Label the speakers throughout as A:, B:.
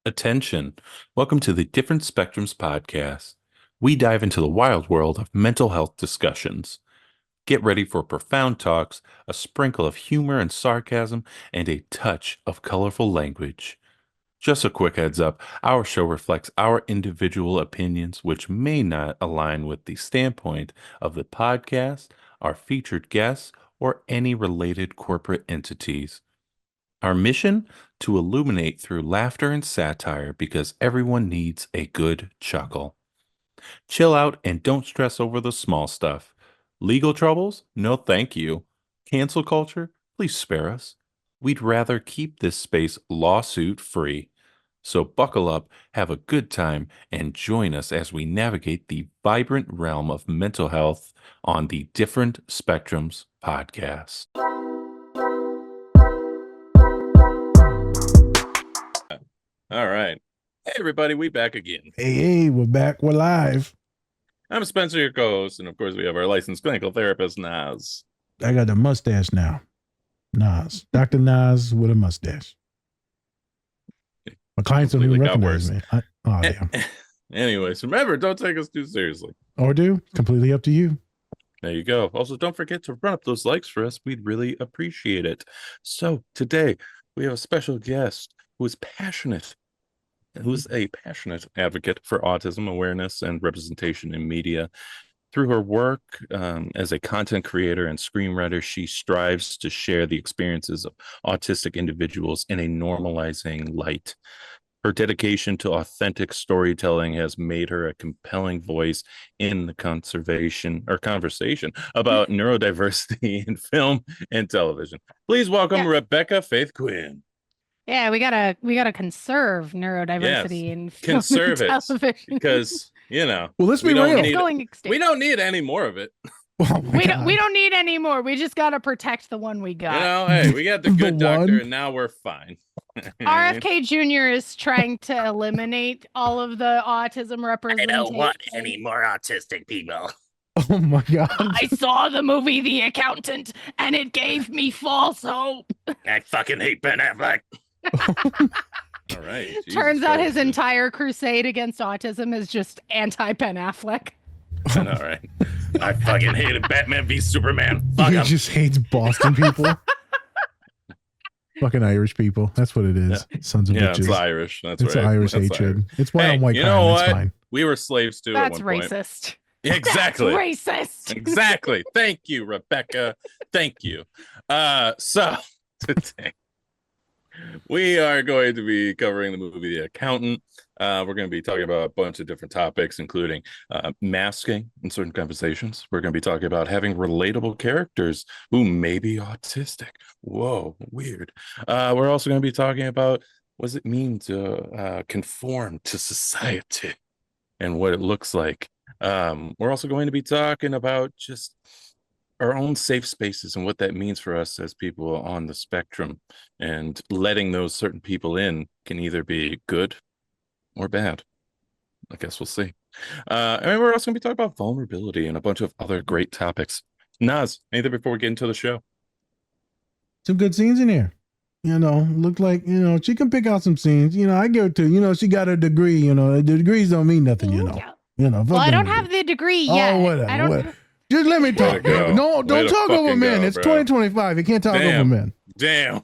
A: Attention. Welcome to the Different Spectrums podcast. We dive into the wild world of mental health discussions. Get ready for profound talks, a sprinkle of humor and sarcasm, and a touch of colorful language. Just a quick heads up, our show reflects our individual opinions, which may not align with the standpoint of the podcast, our featured guests, or any related corporate entities. Our mission? To illuminate through laughter and satire because everyone needs a good chuckle. Chill out and don't stress over the small stuff. Legal troubles? No, thank you. Cancel culture? Please spare us. We'd rather keep this space lawsuit free. So buckle up, have a good time, and join us as we navigate the vibrant realm of mental health on the Different Spectrums podcast. All right. Hey, everybody, we back again.
B: Hey, we're back. We're live.
A: I'm Spencer, your co-host, and of course, we have our licensed clinical therapist, Naz.
B: I got a mustache now. Naz. Dr. Naz with a mustache. My clients don't even recognize me. Damn.
A: Anyways, remember, don't take us too seriously.
B: Or do. Completely up to you.
A: There you go. Also, don't forget to run up those likes for us. We'd really appreciate it. So today, we have a special guest who is who's a passionate advocate for autism awareness and representation in media. Through her work as a content creator and screenwriter, she strives to share the experiences of autistic individuals in a normalizing light. Her dedication to authentic storytelling has made her a compelling voice in the conversation about neurodiversity in film and television. Please welcome Rebecca Faith Quinn.
C: Yeah, we gotta conserve neurodiversity in film
A: conserve
C: and
A: it
C: television
A: because
B: well, let's be real.
C: it's going extinct.
A: We don't need any more of it.
C: We don't need any more. We just gotta protect the one we got.
A: Hey, we got the good doctor, and now we're fine.
C: RFK Jr. is trying to eliminate all of the autism representation.
A: I don't want any more autistic people.
B: Oh my god!
C: I saw the movie The Accountant, and it gave me false hope.
A: I fucking hate Ben Affleck. All right.
C: Turns out his entire crusade against autism is just anti-Ben Affleck.
A: I know, right? I fucking hated Batman v Superman. Fuck
B: He
A: him.
B: just hates Boston people. Fucking Irish people. That's what it is.
A: Yeah.
B: Sons of bitches.
A: It's Irish. That's
B: it's
A: right.
B: Irish
A: That's
B: hatred.
A: Irish.
B: It's white on white crime.
A: Know what?
B: It's fine.
A: We were slaves too.
C: That's
A: at one
C: racist.
A: Point. Exactly.
C: That's racist.
A: Exactly. Thank you, Rebecca. Thank you. So today we are going to be covering the movie The Accountant. We're going to be talking about a bunch of different topics, including masking in certain conversations. We're going to be talking about having relatable characters who may be autistic. Whoa, weird. We're also going to be talking about what does it mean to conform to society and what it looks like. We're also going to be talking about just our own safe spaces and what that means for us as people on the spectrum, and letting those certain people in can either be good or bad. I guess we'll see. And we're also going to be talking about vulnerability and a bunch of other great topics. Naz, anything before we get into the show?
B: Some good scenes in here. Looked like, she can pick out some scenes. I give it to, she got a degree, the degrees don't mean nothing,
C: Well, I don't have the degree yet.
B: Oh, whatever. Just let me talk. No, don't talk over men. It's 2025. You can't talk over men.
A: Damn.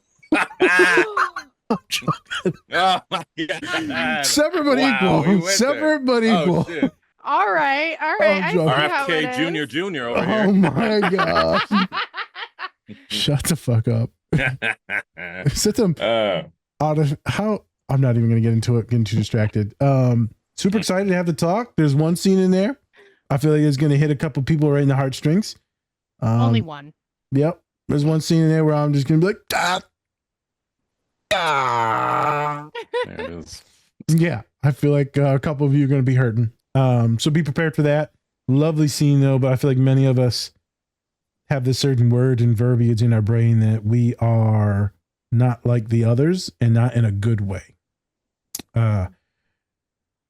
B: Oh my God. Separate but equal. Separate but equal.
A: Shit.
C: All right.
A: RFK Jr. over here.
B: Oh my God. Shut the fuck up. Such a out of how I'm not even gonna get into it, getting too distracted. Super excited to have the talk. There's one scene in there I feel like it's gonna hit a couple people right in the heartstrings.
C: Only one.
B: Yep. There's one scene in there where I'm just gonna be like,
A: There it is.
B: Yeah, I feel like a couple of you are gonna be hurting. So be prepared for that. Lovely scene though, but I feel like many of us have this certain word and verbiage in our brain that we are not like the others and not in a good way.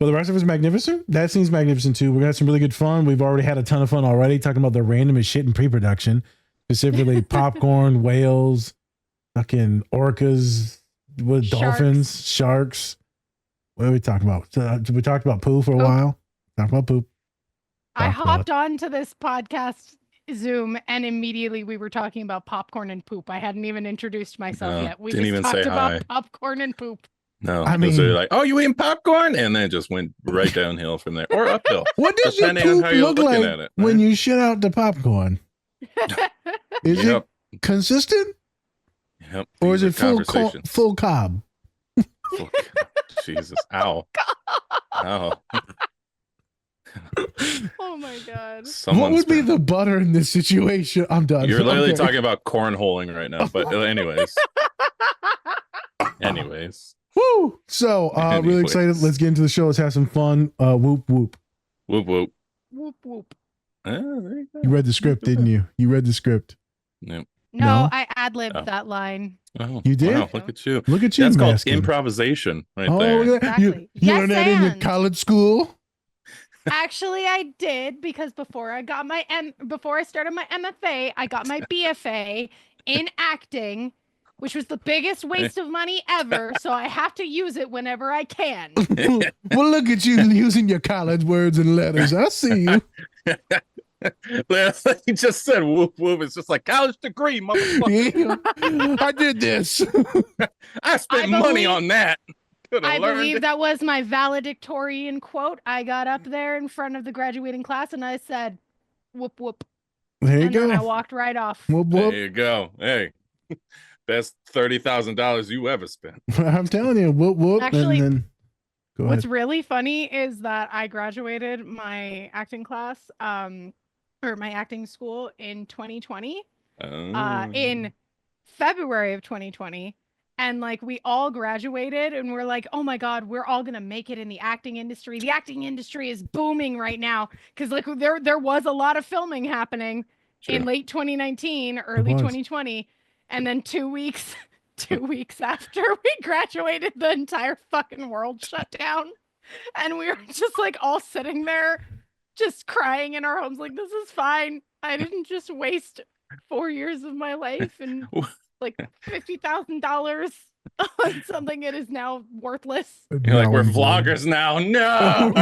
B: But the rest of it is magnificent. That scene's magnificent too. We're gonna have some really good fun. We've already had a ton of fun already talking about the randomest shit in pre-production, specifically popcorn, whales, fucking orcas, with dolphins, sharks. What are we talking about? We talked about poo for a while. Talked about poop.
C: I hopped onto this podcast Zoom and immediately we were talking about popcorn and poop. I hadn't even introduced myself yet. We
A: didn't
C: just
A: even
C: talked
A: say
C: about
A: hi.
C: popcorn and poop.
A: No,
B: I mean,
A: they're like, oh, you eating popcorn? And then it just went right downhill from there or uphill.
B: What does your
A: depending on
B: poop
A: how you're
B: look
A: looking
B: like
A: at it,
B: when
A: right?
B: you shit out the popcorn? Is it consistent
A: Yep.
B: or is
A: These
B: it full
A: conversations.
B: full cob?
A: Jesus. Ow. Ow.
C: Oh my God.
B: What would be the butter in this situation? I'm done.
A: You're literally
B: Okay.
A: talking about cornholing right now. But anyways.
B: Woo! So really excited. Let's get into the show. Let's have some fun. Whoop whoop.
A: Whoop whoop.
C: Whoop whoop.
A: There you go.
B: You read the script, didn't you? You read the script.
A: Yep.
C: No, I ad-libbed that line.
A: Oh,
B: You did?
A: wow, look at you.
B: Look at you.
A: That's called
B: masking.
A: improvisation right
B: Oh,
A: there.
B: look at that. You
C: Exactly.
B: learned that in your
C: and.
B: college school?
C: Actually, I did because before I started my MFA, I got my BFA in acting, which was the biggest waste of money ever. So I have to use it whenever I can.
B: Well, look at you using your college words and letters. I see you.
A: He just said whoop whoop. It's just like college degree, motherfucker.
B: Yeah, I did this.
A: I spent money on that.
C: I believe that was my valedictorian quote. I got up there in front of the graduating class and I said, whoop whoop.
B: There you
C: and
B: go.
C: then I walked right off.
B: Whoop, whoop.
A: There you go. Hey, best $30,000 you ever spent.
B: I'm telling you, whoop whoop.
C: Actually,
B: and then, go
C: what's
B: ahead.
C: really funny is that I graduated my acting class, or my acting school in 2020, in February of 2020. And like we all graduated and we're like, oh my God, we're all going to make it in the acting industry. The acting industry is booming right now. Cause like there was a lot of filming happening in late 2019, early 2020. And then 2 weeks after we graduated, the entire fucking world shut down. And we were just like all sitting there, just crying in our homes. Like, this is fine. I didn't just waste 4 years of my life and like $50,000 on something that is now worthless.
A: You're like, we're vloggers now. No.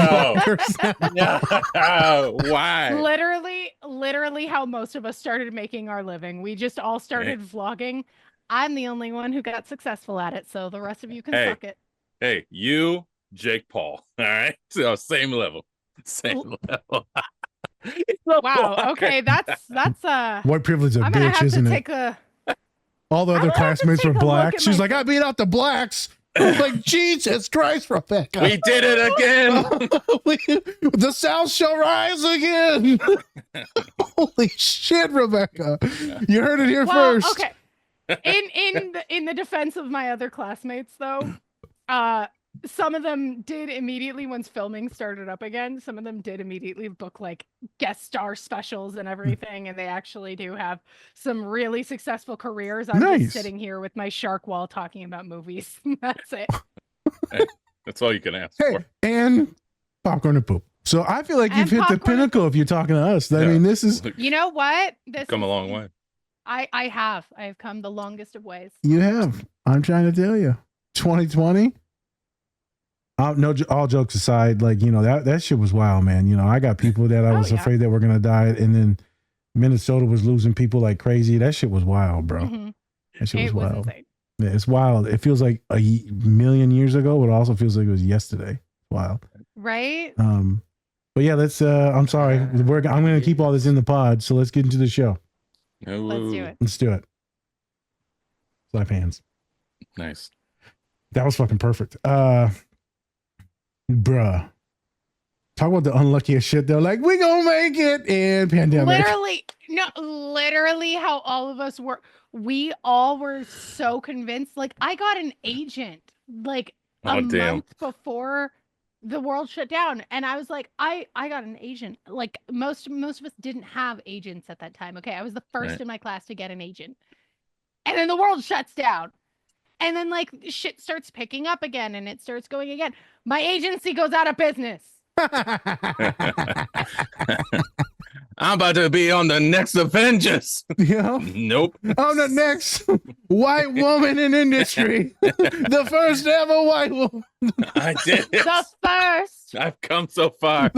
A: No. Why?
C: Literally how most of us started making our living. We just all started vlogging. I'm the only one who got successful at it, so the rest of you can suck it.
A: Hey, you, Jake Paul. All right. So same level. Same level.
C: Wow. Okay, that's
B: white privilege of
C: I'm gonna
B: bitch,
C: have
B: isn't
C: to
B: it?
C: take a
B: All the other classmates were
C: take a look
B: black.
C: at
B: She's like, I
C: myself.
B: beat out the blacks. I was like, Jesus Christ, Rebecca.
A: We did it again.
B: The South shall rise again. Holy shit, Rebecca. You heard it here first.
C: Okay. In the defense of my other classmates though, some of them did immediately, once filming started up again, some of them did immediately book like guest star specials and everything, and they actually do have some really successful careers. I'm just sitting here with my shark wall talking about movies. That's it.
A: Hey, that's all you can ask for.
B: And popcorn and poop. So I feel like you've hit the pinnacle if you're talking to us. I mean, this is...
C: You know what? This
A: come a long way.
C: I have come the longest of ways.
B: You have. I'm trying to tell you. 2020... no, all jokes aside, like, you know, that shit was wild, man. You know, I got people that I was afraid that were going to die. And then Minnesota was losing people like crazy. That shit was wild, bro.
C: Mm-hmm.
B: That shit was wild.
C: Insane.
B: Yeah, it's wild. It feels like a million years ago, but it also feels like it was yesterday. Wild.
C: Right?
B: But yeah, let's, I'm sorry. I'm going to keep all this in the pod. So let's get into the show.
C: Let's do it.
B: Let's do it. Slap hands.
A: Nice.
B: That was fucking perfect. Bruh. Talk about the unluckiest shit. They're like, we gonna make it in pandemic.
C: Literally how all of us were. We all were so convinced. Like, I got an agent like a month before the world shut down. And I was like, I got an agent. Like most of us didn't have agents at that time. Okay. I was the first in my class to get an agent. And then the world shuts down. And then like shit starts picking up again and it starts going again. My agency goes out of business.
A: I'm about to be on the next Avengers.
B: Yeah.
A: Nope.
B: On the next white woman in industry. The first ever white woman.
A: I did it.
C: The first.
A: I've come so far.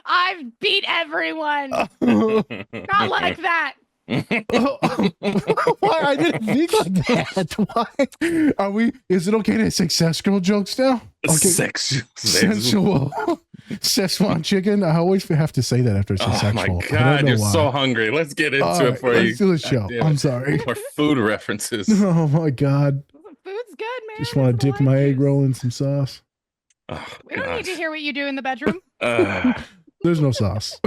C: I've beat everyone. Not like that.
B: Why? I didn't think like that. Why? Are we? Is it okay to say sex girl jokes now? Okay. Sensual. Szechuan chicken. I always have to say that after I say sexual.
A: Oh my God, you're so hungry. Let's get into it for you.
B: Let's do the show. I'm sorry.
A: More food references.
B: Oh my God.
C: Food's good, man.
B: Just want to dip my egg roll in some sauce.
A: Oh,
C: we don't need to hear what you do in the bedroom.
B: There's no sauce.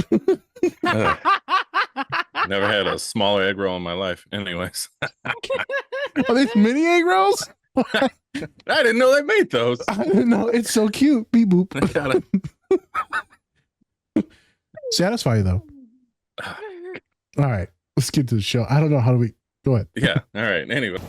A: Never had a smaller egg roll in my life. Anyways.
B: Are these mini egg rolls?
A: I didn't know they made those.
B: I didn't know. It's so cute. Beep boop. Satisfy you though. All right. Let's get to the show. I don't know. How do we go ahead?
A: Yeah. All right. Anyway.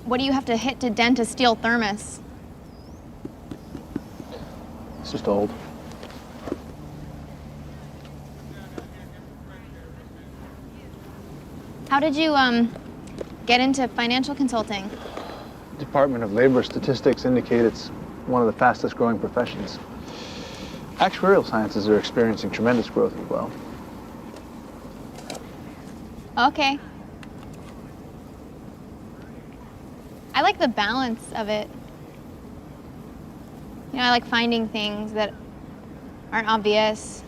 D: What do you have to hit to dent a steel thermos?
E: It's just old.
D: How did you, get into financial consulting?
E: Department of Labor statistics indicate it's one of the fastest growing professions. Actuarial sciences are experiencing tremendous growth as well.
D: Okay. I like the balance of it. You know, I like finding things that aren't obvious.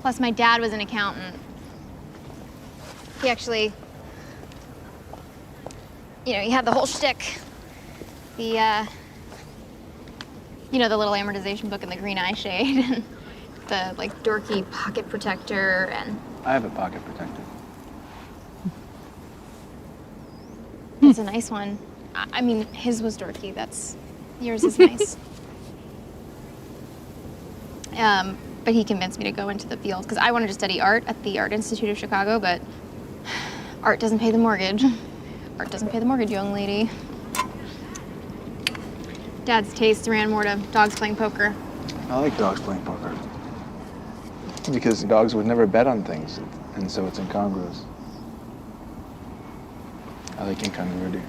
D: Plus, my dad was an accountant. He actually, you know, he had the whole shtick. The, you know, the little amortization book and the green eye shade, and the, like, dorky pocket protector, and...
E: I have a pocket protector.
D: It's a nice one. I mean, his was dorky. Yours is nice. But he convinced me to go into the field because I wanted to study art at the Art Institute of Chicago, but art doesn't pay the mortgage. Art doesn't pay the mortgage, young lady. Dad's taste ran more to dogs playing poker.
E: I like dogs playing poker. Because dogs would never bet on things, and so it's incongruous. I like incongruity.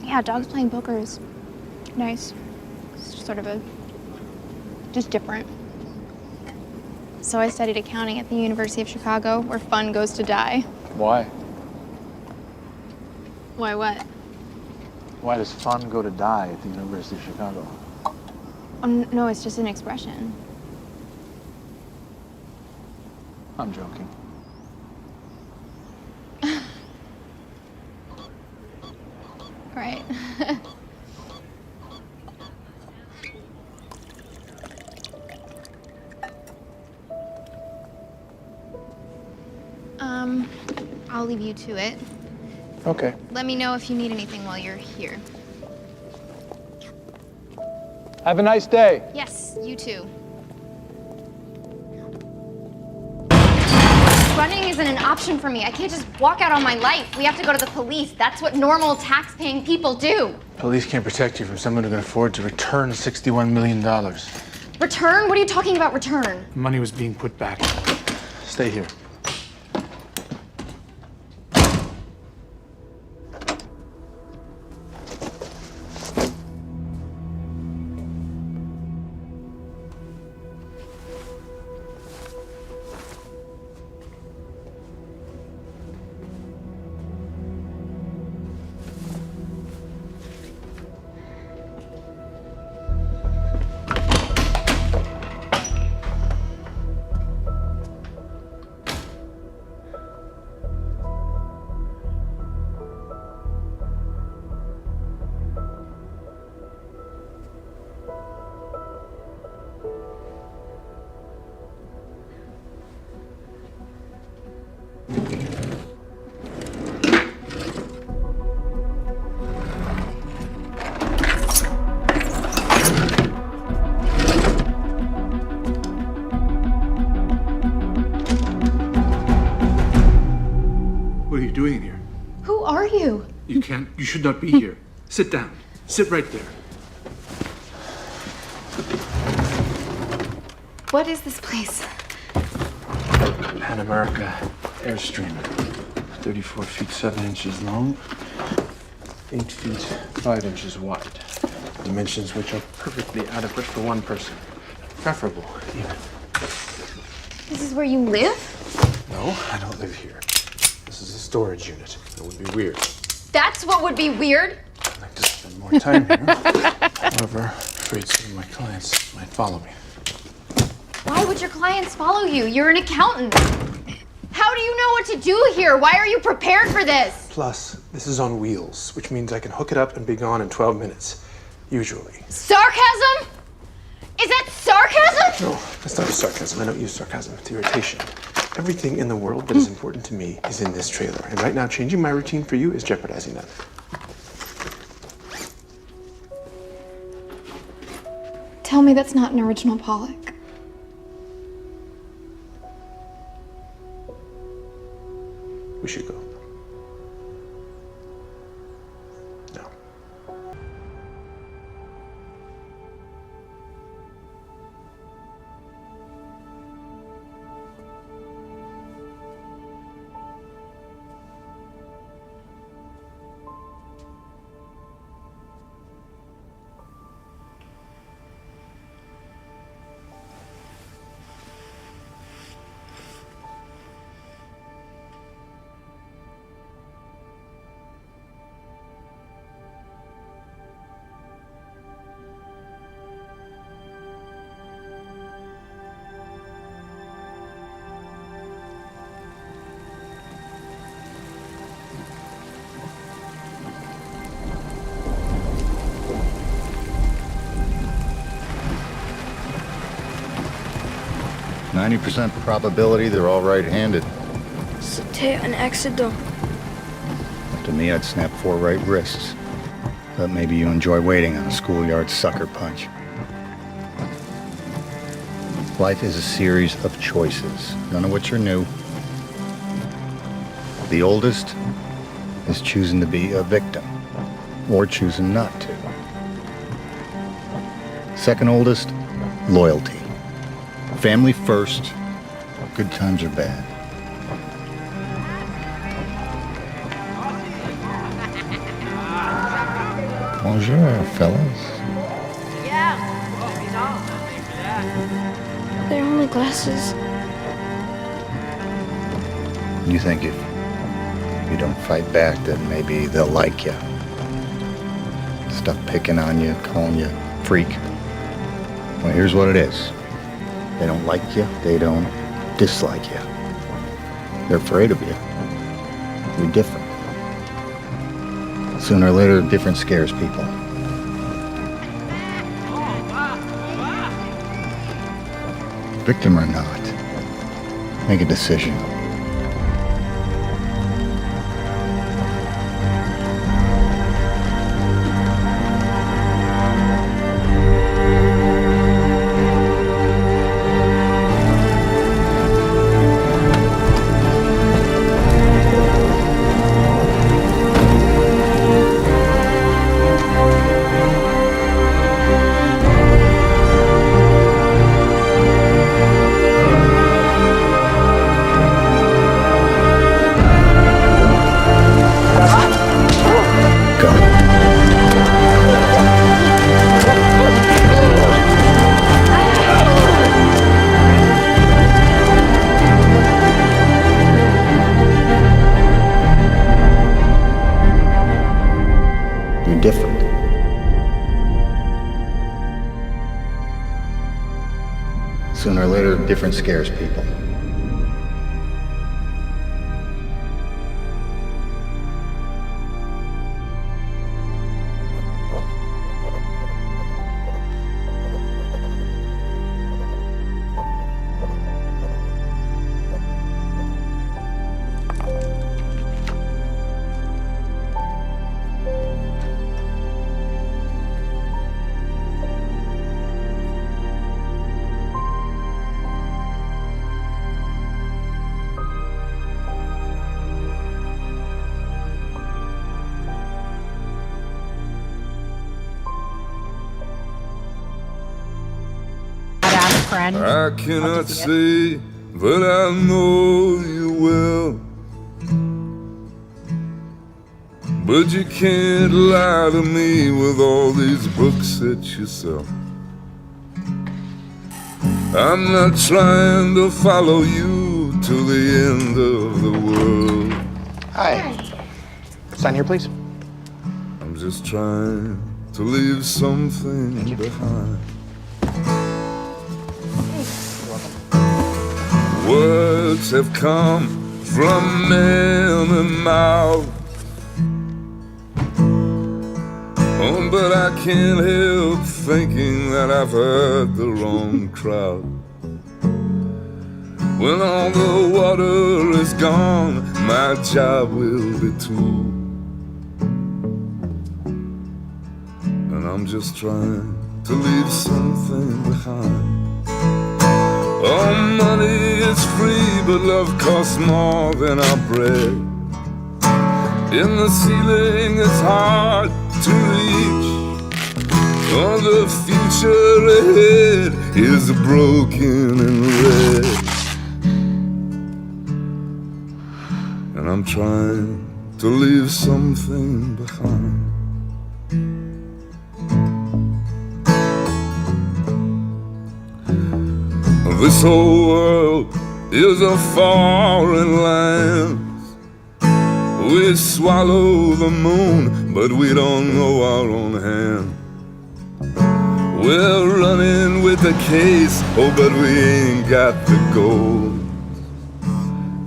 D: Yeah, dogs playing poker is nice. It's sort of just different. So I studied accounting at the University of Chicago, where fun goes to die.
E: Why?
D: Why what?
E: Why does fun go to die at the University of Chicago?
D: No, it's just an expression.
E: I'm joking.
D: Right. I'll leave you to it.
E: Okay.
D: Let me know if you need anything while you're here.
E: Have a nice day.
D: Yes, you too. Running isn't an option for me. I can't just walk out on my life. We have to go to the police. That's what normal tax-paying people do.
E: Police can't protect you from someone who can afford to return $61 million.
D: Return? What are you talking about, return?
E: Money was being put back. Stay here. doing here?
D: Who are you?
E: You should not be here. Sit down. Sit right there.
D: What is this place?
E: Pan America Airstream. 34 feet 7 inches long, 8 feet 5 inches wide. Dimensions which are perfectly adequate for one person. Preferable, even.
D: This is where you live?
E: No, I don't live here. This is a storage unit. It would be weird.
D: That's what would be weird.
E: I'd like to spend more time here. However, I'm afraid some of my clients might follow me.
D: Why would your clients follow you? You're an accountant. How do you know what to do here? Why are you prepared for this?
E: Plus, this is on wheels, which means I can hook it up and be gone in 12 minutes. Usually.
D: Sarcasm? Is that sarcasm?
E: No, that's not sarcasm. I don't use sarcasm. It's irritation. Everything in the world that is important to me is in this trailer. And right now, changing my routine for you is jeopardizing that.
D: Tell me that's not an original Pollock.
E: We should go. No.
F: %90 probability they're all right-handed.
G: C'était un accident.
F: To me, I'd snap 4 right wrists. But maybe you enjoy waiting on a schoolyard sucker punch. Life is a series of choices, none of which are new. The oldest is choosing to be a victim, or choosing not to. Second oldest, loyalty. Family first, good times or bad. Bonjour, fellas.
G: They're only glasses.
F: You think if you don't fight back, then maybe they'll like you. Stuff picking on you, calling you freak. Well, here's what it is. They don't like you, they don't dislike you. They're afraid of you. You're different. Sooner or later, different scares people. Victim or not, make a decision. Different. Sooner or later, different scares people.
C: friend.
H: I
C: Love
H: cannot
C: to see it.
H: say that I know you well, but you can't lie to me with all these books that you sell. I'm not trying to follow you to the end of the world.
E: Hi. Sign here, please.
H: I'm just trying to leave something behind. Words have come from many mouths, oh, but I can't help thinking that I've heard the wrong crowd. When all the water is gone, my job will be too. And I'm just trying to leave something behind. Oh, money is free, but love costs more than our bread. And the ceiling is hard to reach. Oh, the future ahead is broken and red. And I'm trying to leave something behind. This whole world is a foreign land. We swallow the moon, but we don't know our own hand. We're running with the case, oh, but we ain't got the gold.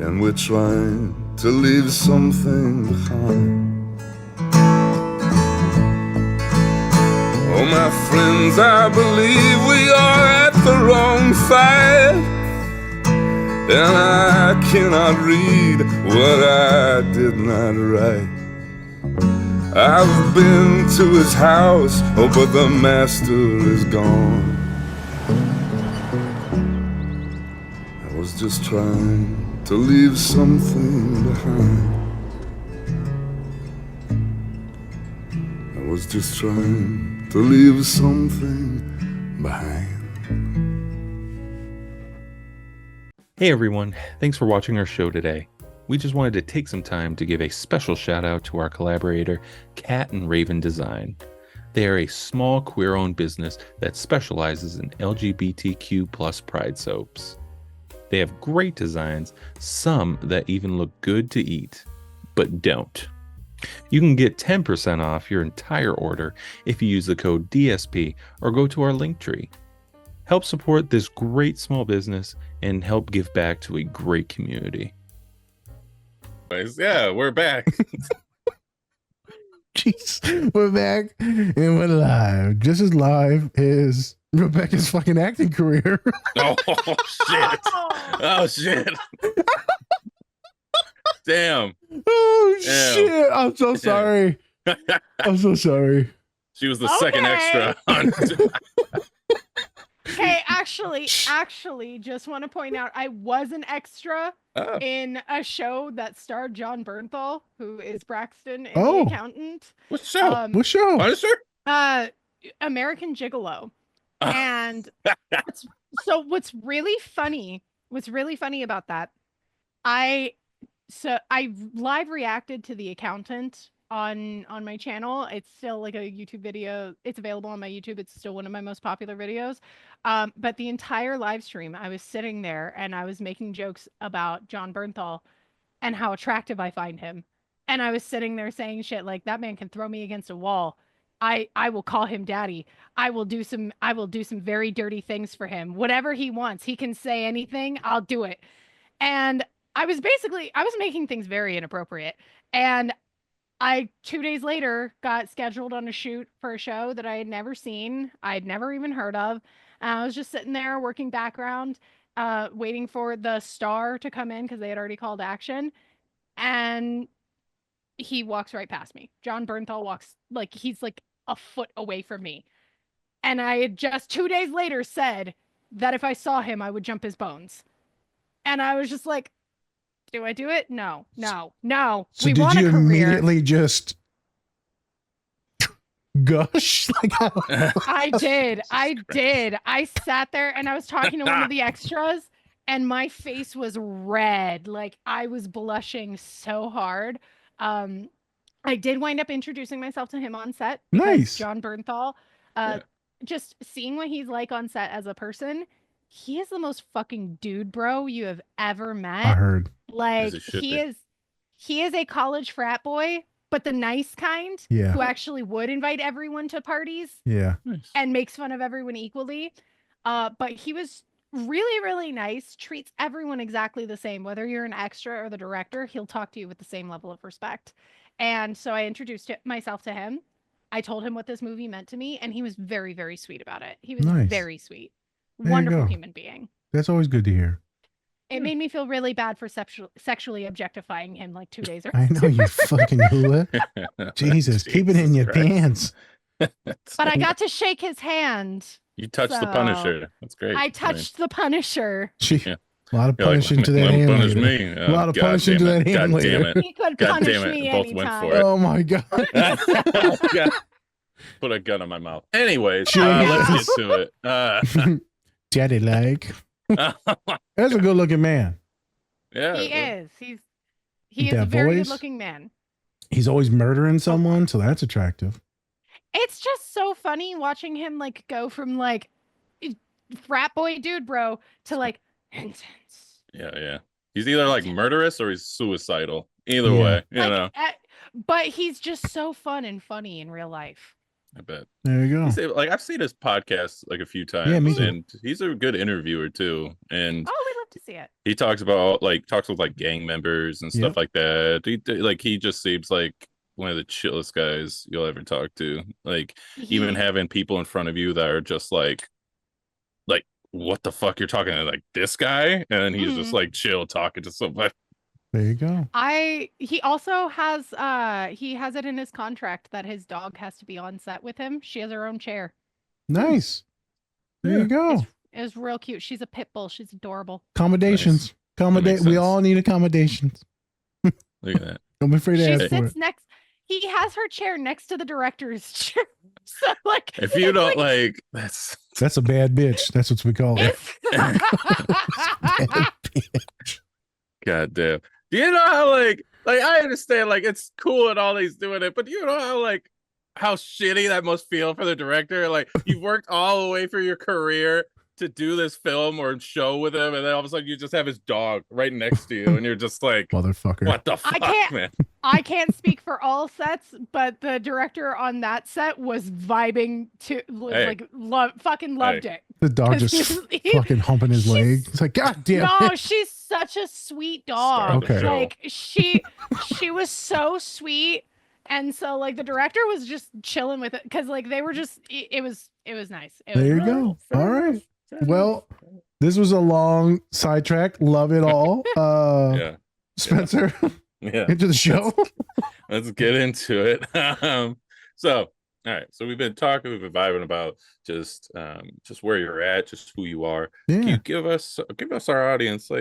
H: And we're trying to leave something behind. Oh, my friends, I believe we are at the wrong fight, and I cannot read what I did not write. I've been to his house, oh, but the master is gone. I was just trying to leave something behind. I was just trying to leave something behind.
A: Hey everyone, thanks for watching our show today. We just wanted to take some time to give a special shout out to our collaborator, Cat and Raven Design. They are a small queer-owned business that specializes in LGBTQ plus pride soaps. They have great designs, some that even look good to eat, but don't. You can get 10% off your entire order if you use the code DSP or go to our link tree. Help support this great small business and help give back to a great community. Yeah, we're back.
B: Jeez, we're back and we're live. Just as live as Rebecca's fucking acting career.
A: Oh, shit. Oh, shit. Damn.
B: Oh,
A: Damn.
B: shit. I'm so sorry. I'm so sorry.
A: She was the second extra.
C: Hey, actually, just want to point out I was an extra in a show that starred John Bernthal, who is Braxton in The Accountant.
A: What show?
B: What show?
C: Punisher? American Gigolo. And what's really funny about that, I live reacted to The Accountant on my channel. It's still like a YouTube video. It's available on my YouTube. It's still one of my most popular videos. But the entire live stream, I was sitting there and I was making jokes about John Bernthal and how attractive I find him. And I was sitting there saying shit like, that man can throw me against a wall. I will call him daddy. I will do some very dirty things for him. Whatever he wants, he can say anything, I'll do it. And I was making things very inappropriate. And I 2 days later got scheduled on a shoot for a show that I had never seen. I'd never even heard of. And I was just sitting there working background, waiting for the star to come in because they had already called action. And he walks right past me. John Bernthal walks he's like a foot away from me. And I had just 2 days later said that if I saw him, I would jump his bones. And I was just like, do I do it? No.
B: So
C: we
B: did
C: want
B: you
C: a career.
B: immediately just gush? Like,
C: I did. I sat there and I was talking to one of the extras and my face was red. Like I was blushing so hard. I did wind up introducing myself to him on set because
B: Nice.
C: John Bernthal, just seeing what he's like on set as a person, he is the most fucking dude bro you have ever met.
B: I heard.
C: Like he is a college frat boy, but the nice kind who actually would invite everyone to parties and makes fun of everyone equally. But he was really, really nice, treats everyone exactly the same, whether you're an extra or the director, he'll talk to you with the same level of respect. And so I introduced myself to him. I told him what this movie meant to me, and he was very, very sweet about it. He was very sweet. Wonderful human being.
B: That's always good to hear.
C: It made me feel really bad for sexually objectifying him like 2 days
B: I know, you fucking hula. Jesus, keep it in your pants.
C: But I got to shake his hand.
A: You touched the Punisher. That's great.
C: I touched the Punisher.
B: A lot of punishing to that hand.
A: Punish me.
B: A lot of punishing to that hand.
A: God damn it.
C: He could
A: God
C: punish
A: damn it.
C: me
A: Both
C: anytime.
A: went for it.
B: Oh my god.
A: Put a gun in my mouth. Anyways, let's get to it.
B: Daddy like. That's a good looking man.
A: Yeah.
C: He is. He is a very good looking man.
B: He's always murdering someone, so that's attractive.
C: It's just so funny watching him like go from like frat boy dude bro to like intense.
A: Yeah. He's either like murderous or he's suicidal. Either way, you know.
C: But he's just so fun and funny in real life.
A: I bet.
B: There you go.
A: Like I've seen his podcast like a few times, and he's a good interviewer too. And
C: we'd love to see it.
A: He talks with like gang members and stuff like that. He just seems like one of the chillest guys you'll ever talk to. Like even having people in front of you that are just like what the fuck you're talking to, like this guy, and then he's just like chill talking to somebody.
B: There you go.
C: He also has he has it in his contract that his dog has to be on set with him. She has her own chair.
B: Nice. There you go.
C: It's real cute. She's a pit bull. She's adorable.
B: Accommodations. We all need accommodations.
A: Look at that.
B: Don't be afraid to ask for it.
C: He has her chair next to the director's chair. So like
A: if you don't like
B: that's a bad bitch. That's what we call it.
A: Bad bitch. God damn. Do you know how like I understand like it's cool and all he's doing it, but do you know how shitty that must feel for the director? Like you've worked all the way for your career to do this film or show with him, and then all of a sudden you just have his dog right next to you, and you're just like,
B: motherfucker,
A: what the fuck, man?
C: I can't speak for all sets, but the director on that set was vibing to fucking loved it.
B: The dog just fucking humping his leg. It's like, God damn it.
C: No, she's such a sweet dog.
B: Okay.
C: Like she was so sweet. And so like the director was just chilling with it because like they were just it was nice.
B: There you go. All right. Well, this was a long sidetrack. Love it all. Spencer, into the show.
A: Let's get into it. So, all right. So we've been vibing about just where you're at, just who you are.
B: Yeah.
A: Can you give us our audience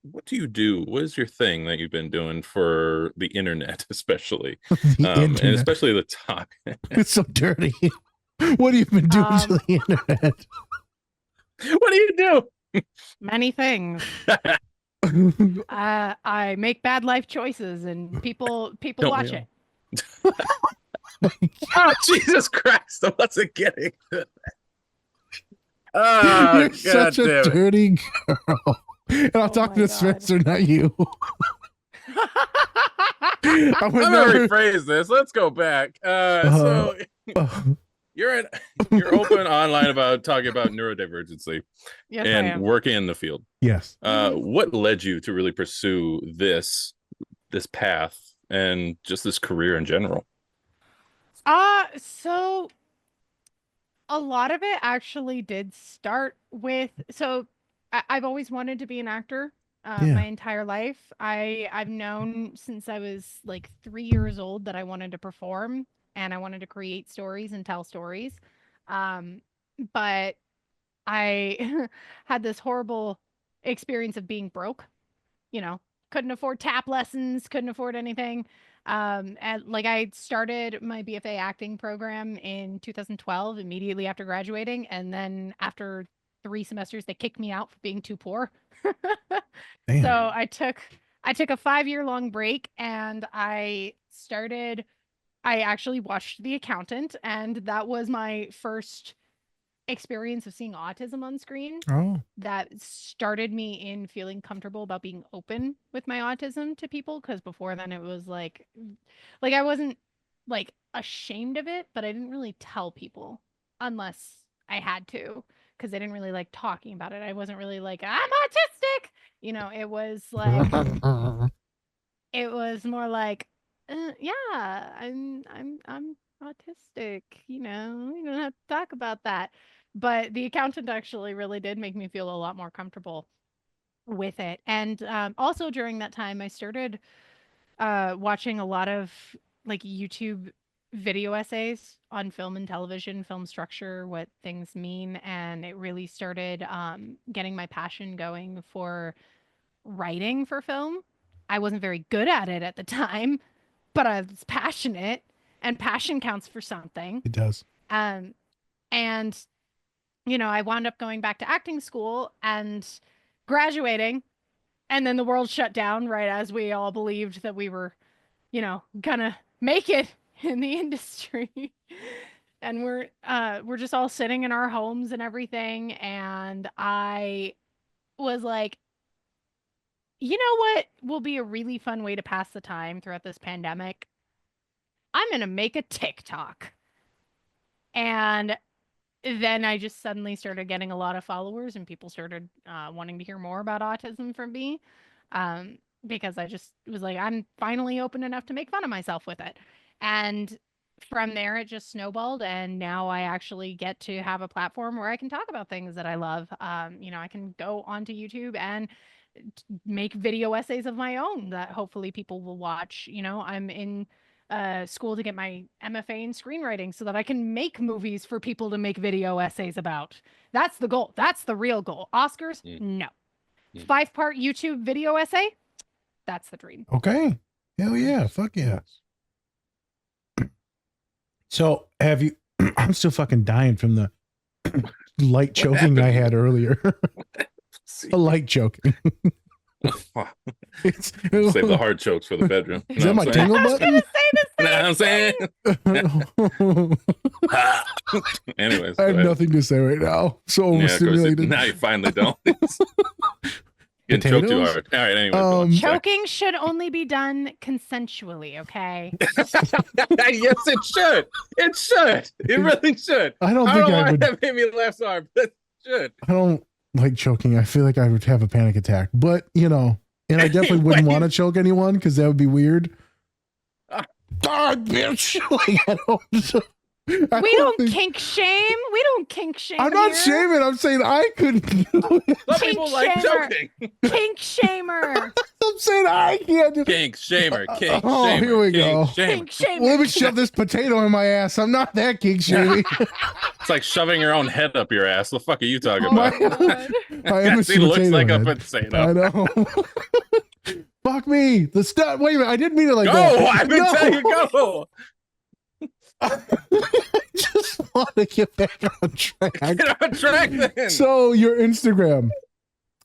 A: what do you do? What is your thing that you've been doing for the internet, especially, and especially the topic?
B: It's so dirty. What have you been doing to the internet?
A: What do you do?
C: Many things. I make bad life choices, and people watch it.
A: Oh, Jesus Christ! I wasn't getting that. Oh,
B: you're such a dirty girl. And I'm talking to Spencer, not you.
A: I'm gonna rephrase this. Let's go back. So you're open online about talking about neurodivergency and working in the field.
B: Yes.
A: What led you to really pursue this path and just this career in general?
C: So a lot of it actually did start with I've always wanted to be an actor my entire life. I've known since I was like 3 years old that I wanted to perform and I wanted to create stories and tell stories. But I had this horrible experience of being broke, couldn't afford tap lessons, couldn't afford anything. And like I started my BFA acting program in 2012, immediately after graduating, and then after 3 semesters, they kicked me out for being too poor.
B: Damn.
C: So I took a 5 year long break, and I actually watched The Accountant, and that was my first experience of seeing autism on screen.
B: Oh,
C: That started me in feeling comfortable about being open with my autism to people, because before then it was like I wasn't like ashamed of it, but I didn't really tell people unless I had to, because I didn't really like talking about it. I wasn't really like, I'm autistic. You know, it was like it was more like, yeah, I'm autistic, you know, we don't have to talk about that. But The Accountant actually really did make me feel a lot more comfortable with it. And also during that time, I started watching a lot of like YouTube video essays on film and television, film structure, what things mean, and it really started getting my passion going for writing for film. I wasn't very good at it at the time, but I was passionate, and passion counts for something.
B: it does.
C: Um, and you know, I wound up going back to acting school and graduating, and then the world shut down right as we all believed that we were, you know, gonna make it in the industry. And we're just all sitting in our homes and everything, and I was like, you know what will be a really fun way to pass the time throughout this pandemic? I'm going to make a TikTok. And then I just suddenly started getting a lot of followers, and people started wanting to hear more about autism from me, because I just was like, I'm finally open enough to make fun of myself with it. And from there, it just snowballed. And now I actually get to have a platform where I can talk about things that I love. You know, I can go onto YouTube and make video essays of my own that hopefully people will watch. You know, I'm in school to get my MFA in screenwriting so that I can make movies for people to make video essays about. That's the goal. That's the real goal. Oscars? No. 5-part YouTube video essay? That's the dream.
B: Okay. Hell yeah. Fuck yeah. So have you, I'm still fucking dying from the light choking I had earlier. A light choking.
A: Save the hard chokes for the bedroom.
B: Is that my tingle button?
A: I'm saying. Anyways,
B: I have nothing to say right now. So overstimulated.
A: Now you finally don't. Getting choked too hard. All right, anyway.
C: Choking should only be done consensually, okay?
A: Yes, it should. It should. It really should.
B: I don't think
A: know
B: I
A: why
B: would.
A: That made me laugh so hard, but it should.
B: I don't like choking. I feel like I would have a panic attack, but you know, and I definitely wouldn't want to choke anyone because that would be weird. Bitch. Like,
C: We don't kink shame. We don't kink shame.
B: I'm not
C: here.
B: shaming. I'm saying I couldn't do it.
A: Some people like choking.
C: Kink shamer.
B: I'm saying I can't do it.
A: Kink shamer. Kink
B: Oh,
A: shamer.
B: here we
A: kink
B: go.
A: Shamer.
C: Kink shamer.
B: Well, let me shove this potato in my ass. I'm not that kink shaming.
A: It's like shoving your own head up your ass. The fuck are you talking
C: Oh,
A: about?
C: God.
B: I am a
A: He looks
B: potato
A: like a
B: head.
A: potato.
B: I know. Fuck me. The stuff. Wait a minute. I didn't mean it like
A: Go!
B: that.
A: I've been telling you go.
B: I just want to get back on track.
A: Get on track then.
B: So your Instagram.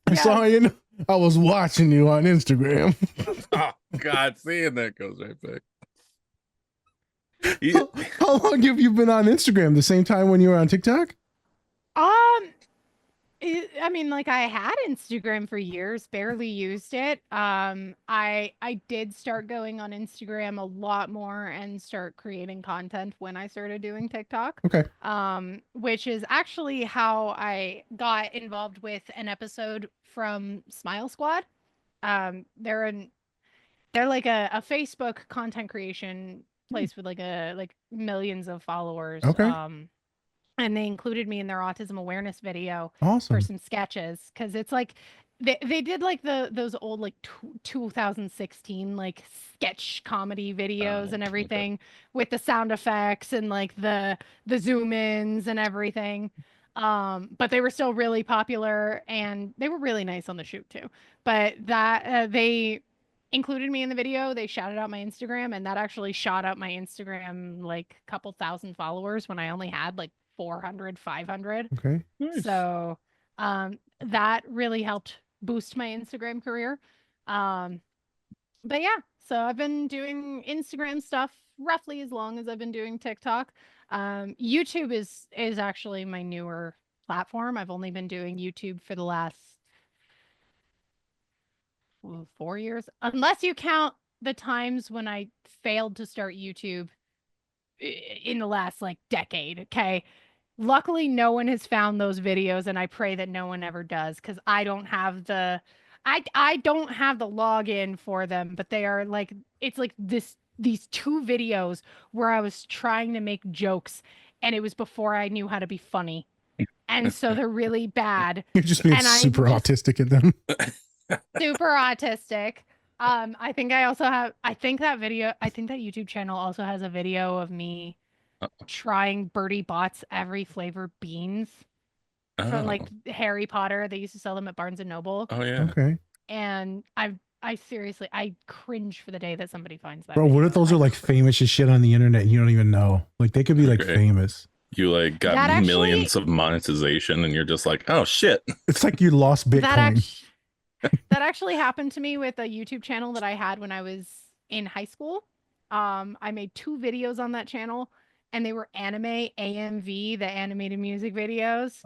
B: I
C: Yes.
B: saw you. I was watching you on Instagram.
A: Oh God, seeing that goes right back.
B: How long have you been on Instagram? The same time when you were on TikTok?
C: I mean, like I had Instagram for years, barely used it. I did start going on Instagram a lot more and start creating content when I started doing TikTok.
B: Okay.
C: Which is actually how I got involved with an episode from Smile Squad. They're like a Facebook content creation place with like millions of followers.
B: Okay.
C: And they included me in their autism awareness video
B: Awesome.
C: for some sketches, because it's like they did like those old like 2016 like sketch comedy videos and everything with the sound effects and like the zoom ins and everything. But they were still really popular, and they were really nice on the shoot too. But that included me in the video. They shouted out my Instagram, and that actually shot up my Instagram like a couple thousand followers when I only had like 400, 500.
B: Okay.
A: Nice.
C: So that really helped boost my Instagram career. But yeah, so I've been doing Instagram stuff roughly as long as I've been doing TikTok. YouTube is actually my newer platform. I've only been doing YouTube for the last 4 years, unless you count the times when I failed to start YouTube in the last like decade. Okay. Luckily, no one has found those videos, and I pray that no one ever does, because I don't have the login for them, but they are like, it's like these 2 videos where I was trying to make jokes, and it was before I knew how to be funny. And so they're really bad.
B: You're just being
C: And
B: super autistic in them.
C: Super autistic. I think that YouTube channel also has a video of me trying Bertie Bott's every flavor beans from like Harry Potter. They used to sell them at Barnes and Noble.
A: Oh yeah.
B: Okay.
C: And I seriously, I cringe for the day that somebody finds that.
B: Bro, what
C: video.
B: if those are like famous as shit on the internet and you don't even know? Like they could be like
A: Okay.
B: famous.
A: You like got
C: That actually-
A: millions of monetization, and you're just like, oh shit.
B: It's like you lost Bitcoin.
C: That actually happened to me with a YouTube channel that I had when I was in high school. I made 2 videos on that channel, and they were anime AMV, the animated music videos.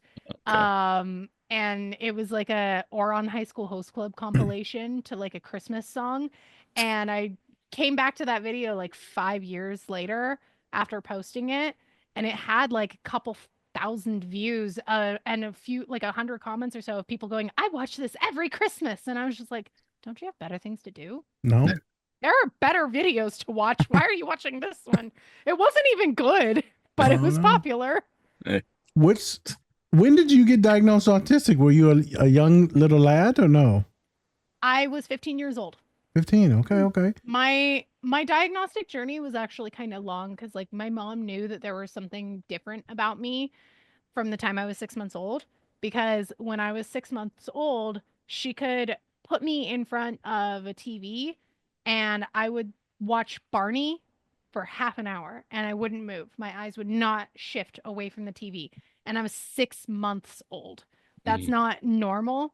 A: Okay.
C: And it was like a Oron High School Host Club compilation to like a Christmas song. And I came back to that video like 5 years later after posting it, and it had like a couple thousand views and a few, like 100 comments or so of people going, I watch this every Christmas. And I was just like, don't you have better things to do?
B: No.
C: There are better videos to watch. Why are you watching this one? It wasn't even good, but it was popular.
B: When did you get diagnosed autistic? Were you a young little lad or no?
C: I was 15 years old.
B: 15. Okay.
C: My diagnostic journey was actually kind of long, because like my mom knew that there was something different about me from the time I was 6 months old, because when I was 6 months old, she could put me in front of a TV and I would watch Barney for half an hour and I wouldn't move. My eyes would not shift away from the TV. And I was 6 months old. That's not normal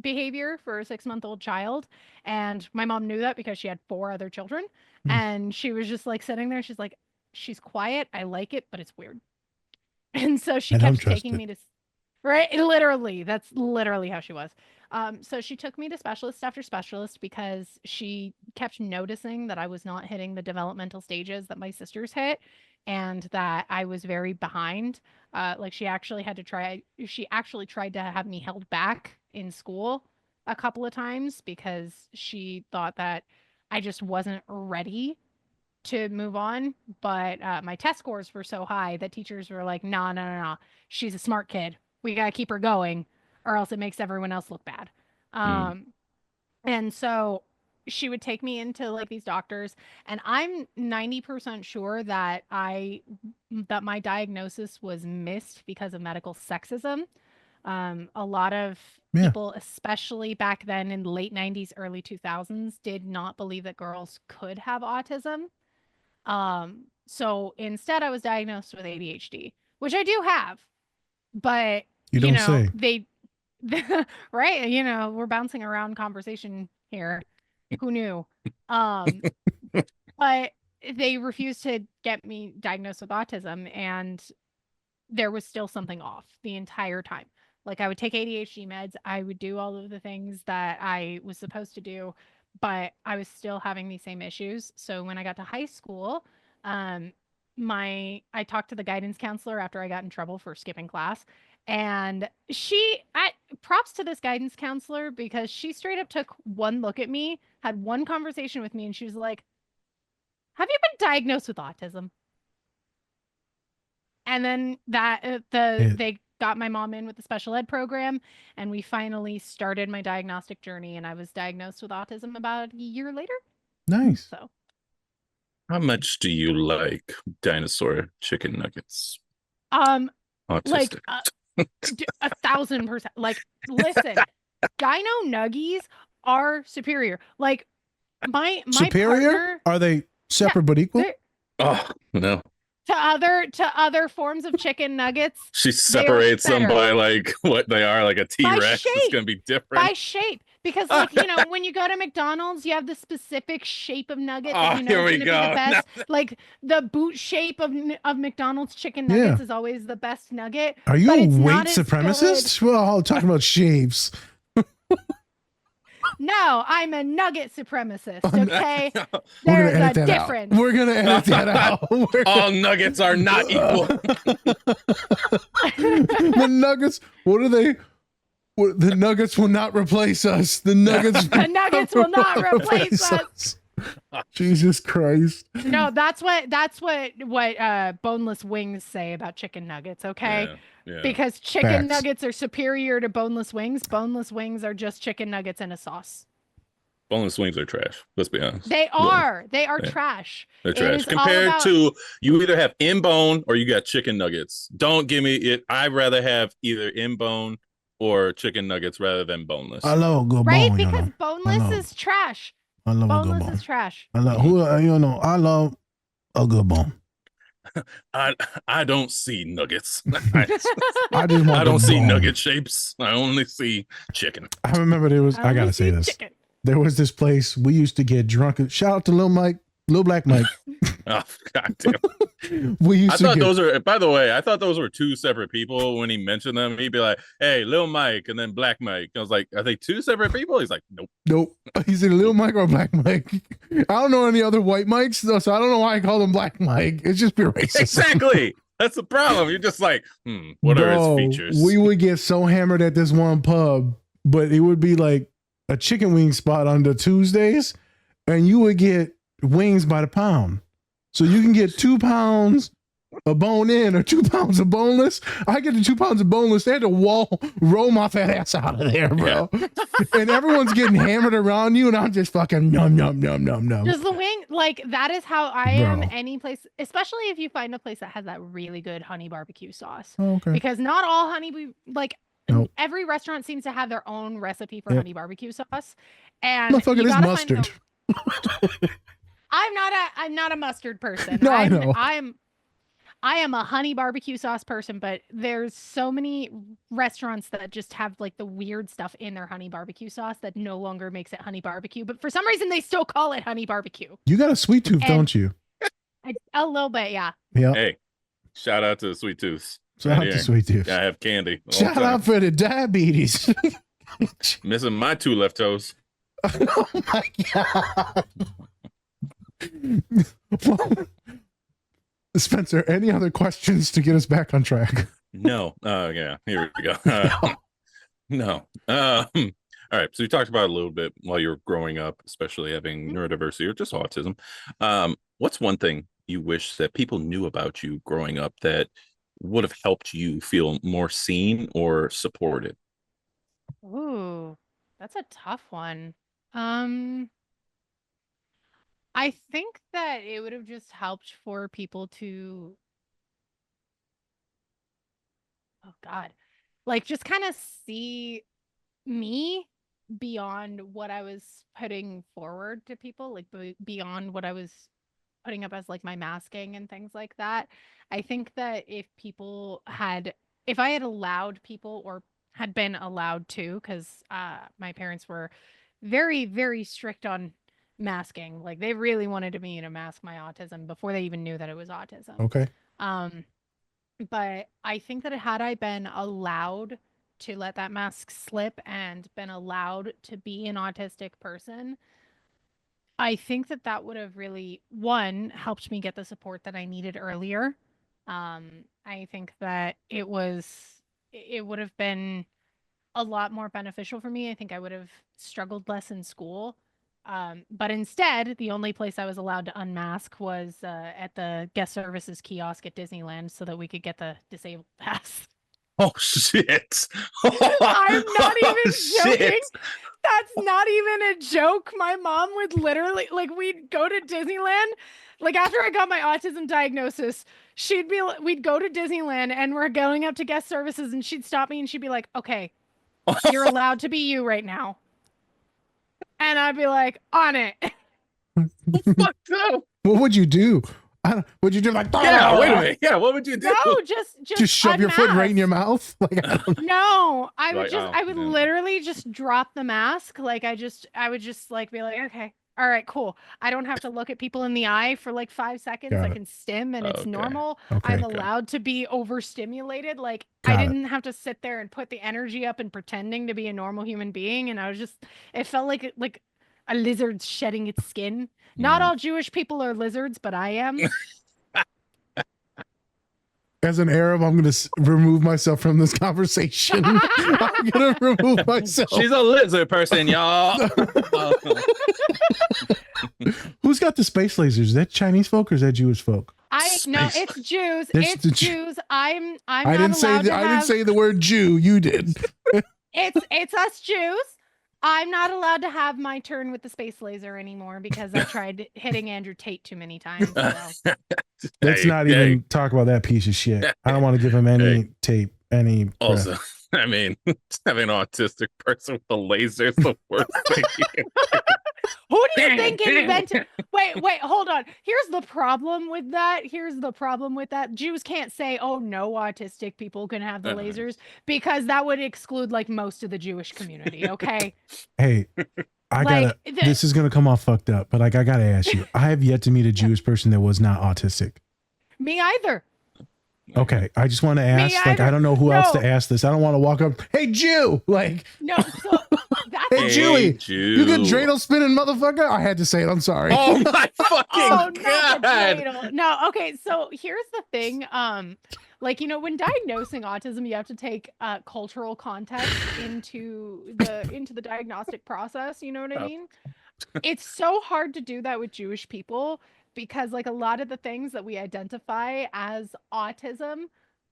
C: behavior for a 6-month-old child. And my mom knew that because she had 4 other children. And she was just like sitting there. She's like, she's quiet. I like it, but it's weird. And so she kept taking me to, right? Literally, that's literally how she was. So she took me to specialist after specialist because she kept noticing that I was not hitting the developmental stages that my sisters hit, and that I was very behind. Like she actually tried to have me held back in school a couple of times because she thought that I just wasn't ready to move on. But my test scores were so high that teachers were like, no. She's a smart kid. We got to keep her going, or else it makes everyone else look bad. And so she would take me into like these doctors, and I'm 90% sure that my diagnosis was missed because of medical sexism. A lot of people, especially back then in the late 90s, early 2000s, did not believe that girls could have autism. So instead I was diagnosed with ADHD, which I do have, but
B: you don't say.
C: Right, we're bouncing around conversation here. Who knew? But they refused to get me diagnosed with autism, and there was still something off the entire time. Like I would take ADHD meds, I would do all of the things that I was supposed to do, but I was still having these same issues. So when I got to high school, I talked to the guidance counselor after I got in trouble for skipping class. And props to this guidance counselor, because she straight up took one look at me, had one conversation with me, and she was like, have you been diagnosed with autism? And then they got my mom in with the special ed program, and we finally started my diagnostic journey, and I was diagnosed with autism about a year later.
B: Nice.
C: So
A: how much do you like dinosaur chicken nuggets?
C: Autistic. Like 1,000%. Like, listen, Dino Nuggies are superior. Like, my
B: Superior?
C: partner,
B: Are they separate but equal?
C: they're-
A: Oh no.
C: to other forms of chicken nuggets,
A: She
C: they are
A: separates them
C: better.
A: by like what they are, like a
C: By
A: T-Rex. It's
C: shape.
A: gonna be different.
C: By shape, because like when you go to McDonald's, you have the specific shape of nugget that you know
A: here
C: is
A: we
C: going to be the
A: go.
C: best. Like the boot shape of McDonald's chicken nuggets is always the best nugget.
B: Are you
C: but
B: a
C: it's
B: weight
C: not as
B: supremacist? Well, talking about shapes.
C: No, I'm a nugget supremacist. Okay,
B: We're
C: there's
B: gonna
C: a
B: edit that
C: difference.
B: out. We're gonna edit that out.
A: All nuggets are not equal.
B: The nuggets. What are they? The nuggets will not replace us. The nuggets.
C: The nuggets will not replace us.
B: Jesus Christ.
C: No, that's what boneless wings say about chicken nuggets. Okay.
A: Yeah.
C: Because chicken
B: Facts.
C: nuggets are superior to boneless wings. Boneless wings are just chicken nuggets in a sauce.
A: Boneless wings are trash. Let's be honest.
C: They are. They are
A: Yeah.
C: trash.
A: They're
C: It
A: trash
C: is all
A: compared
C: about-
A: to you either have in bone or you got chicken nuggets. Don't give me it. I'd rather have either in bone or chicken nuggets rather than boneless.
B: I love a good
C: Right?
B: bone.
C: Because
B: You know.
C: boneless
B: love-
C: is trash.
B: I love a good
C: Boneless
B: bone.
C: is trash.
B: I love I love a good bone.
A: I don't see nuggets.
B: I just want
A: I don't
B: the
A: see
B: bone.
A: nugget shapes. I only see chicken.
B: I remember there was. I
C: only
B: gotta say
C: see
B: this.
C: chicken.
B: There was this place we used to get drunk. Shout out to Lil Mike, Lil Black Mike.
A: Oh, God damn.
B: We used
A: I
B: to
A: thought
B: get.
A: those are, by the way, I thought those were two separate people when he mentioned them. He'd be like, hey, Lil Mike, and then Black Mike. I was like, are they two separate people? He's like, nope.
B: Nope. He's either Lil Mike or Black Mike. I don't know any other white Mikes, though, so I don't know why I call him Black Mike. It's just pure racism.
A: Exactly. That's the problem. You're just like, what are
B: Bro,
A: his features?
B: We would get so hammered at this one pub, but it would be like a chicken wing spot on the Tuesdays, and you would get wings by the pound. So you can get 2 pounds of bone in or 2 pounds of boneless. I get the 2 pounds of boneless. They had to roll my fat ass out of there, bro. And everyone's getting hammered around you, and I'm just fucking num.
C: Just the wing, like that is how I am
B: Bro.
C: any place, especially if you find a place that has that really good honey barbecue sauce.
B: Oh, okay.
C: Because not all
B: Nope.
C: every restaurant seems to have their own recipe for
B: Yep.
C: honey barbecue sauce. And
B: Motherfucker,
C: you
B: this
C: gotta
B: mustard.
C: I'm not a mustard person.
B: No, I know.
C: I am a honey barbecue sauce person, but there's so many restaurants that just have like the weird stuff in their honey barbecue sauce that no longer makes it honey barbecue, but for some reason they still call it honey barbecue.
B: You got a sweet tooth,
C: And-
B: don't you?
C: A little bit, yeah.
B: Yeah.
A: Hey, shout out to the Sweet Tooth.
B: Shout out
A: Right
B: to
A: here.
B: Sweet Tooth.
A: I have candy. all the
B: Shout
A: time.
B: out for the diabetes.
A: Missing my 2 left toes.
B: Oh my god. Well, Spencer, any other questions to get us back on track?
A: No. Yeah. Here we go. No. All right. So you talked about it a little bit while you were growing up, especially having neurodiversity or just autism. What's one thing you wish that people knew about you growing up that would have helped you feel more seen or supported?
C: Ooh, that's a tough one. I think that it would have just helped for people to, oh God, like just kind of see me beyond what I was putting forward to people, like beyond what I was putting up as like my masking and things like that. I think that if I had allowed people or had been allowed to, because my parents were very, very strict on masking. Like they really wanted me to mask my autism before they even knew that it was autism.
B: Okay.
C: But I think that had I been allowed to let that mask slip and been allowed to be an autistic person, I think that that would have really, one, helped me get the support that I needed earlier. I think that it would have been a lot more beneficial for me. I think I would have struggled less in school. But instead, the only place I was allowed to unmask was at the guest services kiosk at Disneyland so that we could get the disabled pass.
A: Oh, shit.
C: I'm not even
A: Oh,
C: joking.
A: shit.
C: That's not even a joke. My mom would literally, like, we'd go to Disneyland. Like, after I got my autism diagnosis, we'd go to Disneyland and we're going up to guest services and she'd stop me and she'd be like, okay, you're allowed to be you right now. And I'd be like, on it.
A: fucked up.
B: What would you do? Would you do like?
A: Yeah, wait a minute. Yeah, what would you do?
C: No, just
B: shove your foot right in your
C: unmask.
B: mouth. Like, I don't know.
C: No, I would
A: Like,
C: just,
A: oh,
C: I would
A: yeah.
C: literally just drop the mask. Like I would just like be like, okay, all right, cool. I don't have to look at people in the eye for like 5 seconds.
B: Got
C: I
B: it.
C: can stim and it's
A: Okay.
C: normal.
B: Okay.
C: I'm
A: Okay.
C: allowed to be overstimulated. Like
B: Got
C: I
B: it.
C: didn't have to sit there and put the energy up and pretending to be a normal human being. And I was just, it felt like a lizard shedding its skin. Not all Jewish people are lizards, but I am.
B: As an Arab, I'm going to remove myself from this conversation. I'm going to remove myself.
A: She's a lizard person, y'all.
B: Who's got the space lasers? Is that Chinese folk or is that Jewish folk?
C: No, it's Jews.
B: There's
C: It's
B: the
C: Jews. I'm
B: I
C: not
B: didn't say
C: allowed to
B: I didn't
C: have-
B: say the word Jew. You did.
C: It's us Jews. I'm not allowed to have my turn with the space laser anymore because I tried hitting Andrew Tate too many times. So.
B: Let's not even talk about that piece of shit. I don't want to give him any tape, any.
A: Also, I mean, having an autistic person with a laser is the worst thing.
C: Who do you think invented? Wait, hold on. Here's the problem with that. Jews can't say, "Oh, no, autistic people can have the lasers," because that would exclude like most of the Jewish community. Okay.
B: Hey, this is gonna come off fucked up, but like I gotta ask you. I have yet to meet a Jewish person that was not autistic.
C: Me either.
B: Okay, I just want to ask. Like, I don't know who else to ask this. I don't want to walk up. Hey, Jew! Like,
C: no. So that's
B: hey, Jewy,
A: Jew.
B: you good dreidel spinning motherfucker? I had to say it. I'm sorry.
A: Oh my fucking
C: not the
A: god!
C: dreidel. No, okay. So here's the thing. Like, you know, when diagnosing autism, you have to take cultural context into the diagnostic process. You know what I mean? It's so hard to do that with Jewish people because like a lot of the things that we identify as autism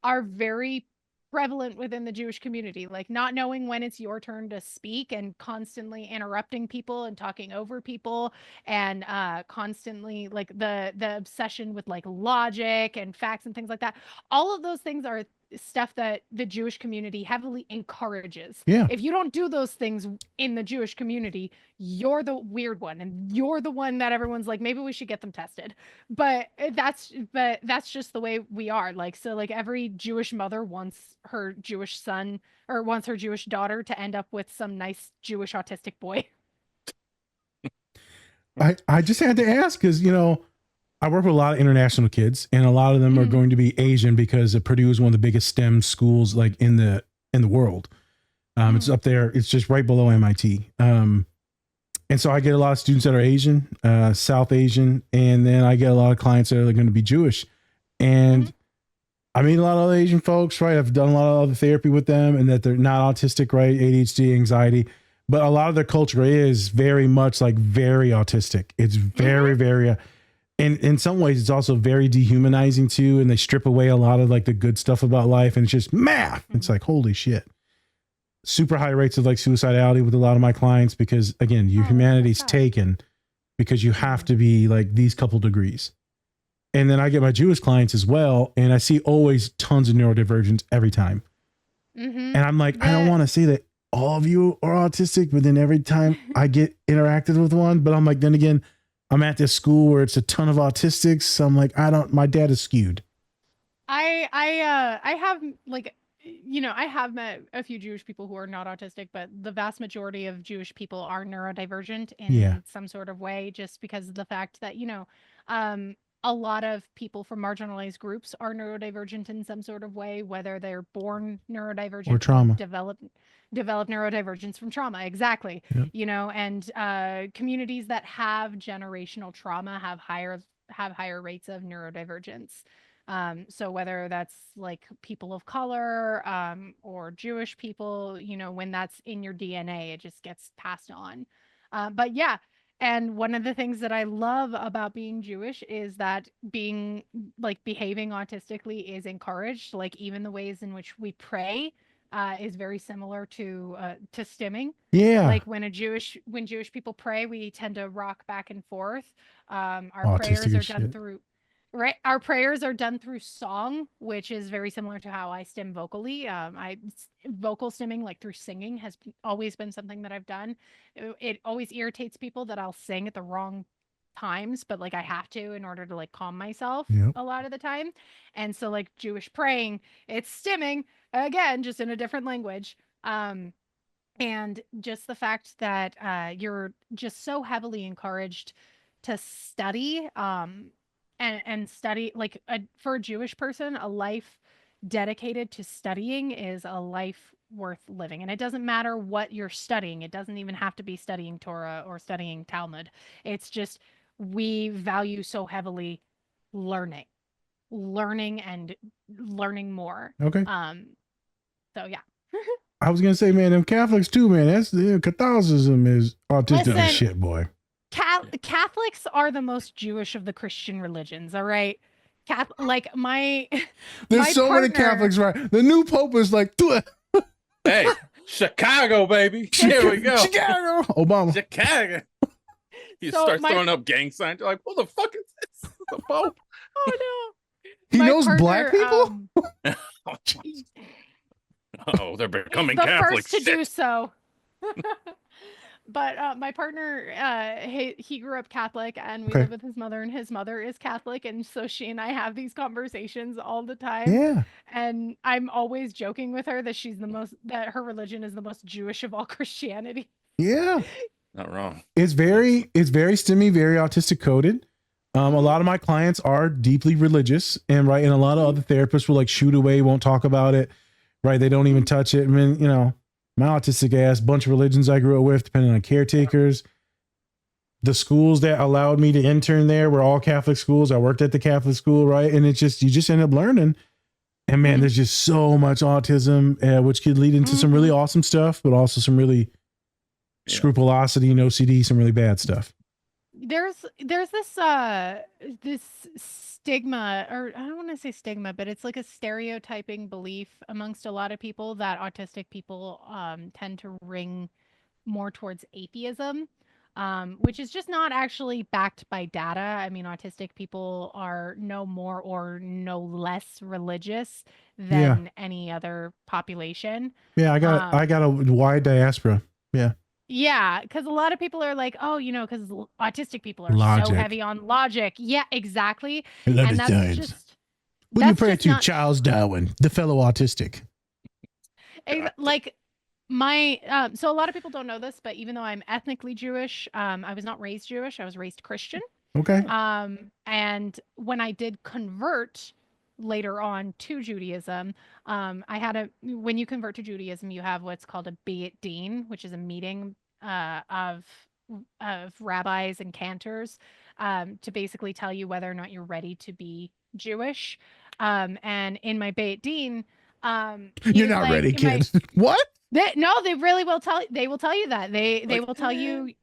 C: are very prevalent within the Jewish community, like not knowing when it's your turn to speak and constantly interrupting people and talking over people and constantly like the obsession with like logic and facts and things like that. All of those things are stuff that the Jewish community heavily encourages.
B: Yeah.
C: If you don't do those things in the Jewish community, you're the weird one and you're the one that everyone's like, maybe we should get them tested. But that's just the way we are. Like, so like every Jewish mother wants her Jewish son or wants her Jewish daughter to end up with some nice Jewish autistic boy.
B: I just had to ask because, you know, I work with a lot of international kids and a lot of them are going to be Asian because Purdue is one of the biggest STEM schools like in the world. It's up there. It's just right below MIT. And so I get a lot of students that are Asian, South Asian, and then I get a lot of clients that are going to be Jewish. And I meet a lot of other Asian folks, right? I've done a lot of other therapy with them and that they're not autistic, right? ADHD, anxiety. But a lot of their culture is very much like very autistic. It's very, very... And in some ways, it's also very dehumanizing too. And they strip away a lot of like the good stuff about life. And it's just math. It's like, holy shit. Super high rates of like suicidality with a lot of my clients because again, your humanity's taken because you have to be like these couple degrees. And then I get my Jewish clients as well. And I see always tons of neurodivergence every time. And I'm like, I don't want to say that all of you are autistic, but then every time I get interacted with one, but I'm like, then again, I'm at this school where it's a ton of autistics. So I'm like, my dad is skewed.
C: I have like, you know, I have met a few Jewish people who are not autistic, but the vast majority of Jewish people are neurodivergent in some sort of way, just because of the fact that, you know, a lot of people from marginalized groups are neurodivergent in some sort of way, whether they're born neurodivergent
B: or trauma,
C: develop neurodivergence from trauma. Exactly.
B: Yep.
C: You know, and communities that have generational trauma have higher rates of neurodivergence. So whether that's like people of color or Jewish people, you know, when that's in your DNA, it just gets passed on. But yeah. And one of the things that I love about being Jewish is that behaving autistically is encouraged. Like even the ways in which we pray is very similar to stimming.
B: Yeah.
C: Like when Jewish people pray, we tend to rock back and forth. Our
B: Autistic
C: prayers are
B: as
C: done
B: shit.
C: through Our prayers are done through song, which is very similar to how I stim vocally. Vocal stimming, like through singing, always been something that I've done. It always irritates people that I'll sing at the wrong times, but like I have to in order to like calm myself
B: Yep.
C: a lot of the time. And so like Jewish praying, it's stimming again, just in a different language. And just the fact that you're just so heavily encouraged to study and study like for a Jewish person, a life dedicated to studying is a life worth living. And it doesn't matter what you're studying. It doesn't even have to be studying Torah or studying Talmud. It's just we value so heavily learning and learning more.
B: Okay.
C: So yeah.
B: I was gonna say, man, them Catholics too, man. That's Catholicism is autistic
C: Listen,
B: as shit, boy.
C: Catholics are the most Jewish of the Christian religions. All right, like my
B: There's
C: my
B: so many Catholics, right? The new Pope is like,
A: Hey, Chicago, baby. Here we go.
B: Chicago, Obama.
A: Chicago. You
C: So
A: start
C: my-
A: throwing up gang signs. You're like, what the fuck is this? The Pope?
C: Oh no,
B: He
C: My
B: knows
C: partner,
B: black people.
A: Oh, jeez. Oh, they're becoming
C: the
A: Catholic.
C: first to do
A: Shit.
C: so. But my partner, he grew up Catholic, and we
B: Okay.
C: live with his mother, and his mother is Catholic, and so she and I have these conversations all the time.
B: Yeah,
C: And I'm always joking with her that that her religion is the most Jewish of all Christianity.
B: yeah.
A: Not wrong.
B: It's very stimmy, very autistic coded. A lot of my clients are deeply religious, and right, and a lot of other therapists will like shoot away, won't talk about it. Right, they don't even touch it. I mean, you know, my autistic ass, bunch of religions I grew up with, depending on caretakers. The schools that allowed me to intern there were all Catholic schools. I worked at the Catholic school, right, and it's just you just end up learning. And man, there's just so much autism, which could lead into some really awesome stuff, but also some really scrupulosity and OCD, some really bad stuff.
C: There's this this stigma, or I don't want to say stigma, but it's like a stereotyping belief amongst a lot of people that autistic people tend to ring more towards atheism, which is just not actually backed by data. I mean, autistic people are no more or no less religious than any other population.
B: Yeah, I got a wide diaspora. Yeah.
C: Yeah, because a lot of people are like, oh, you know, because autistic people are so
B: Logic.
C: heavy on logic. Yeah, exactly.
B: A lot
C: And
B: of
C: that's
B: times.
C: just
B: What do you
C: that's
B: pray
C: just
B: to?
C: not-
B: Charles Darwin, the fellow autistic.
C: like my so a lot of people don't know this, but even though I'm ethnically Jewish, I was not raised Jewish. I was raised Christian.
B: Okay.
C: And when I did convert later on to Judaism, when you convert to Judaism, you have what's called a Beit Din, which is a meeting of rabbis and cantors to basically tell you whether or not you're ready to be Jewish. And in my Beit Din,
B: You're not ready, kid. What?
C: No, they really will tell. They will tell you that they will tell you.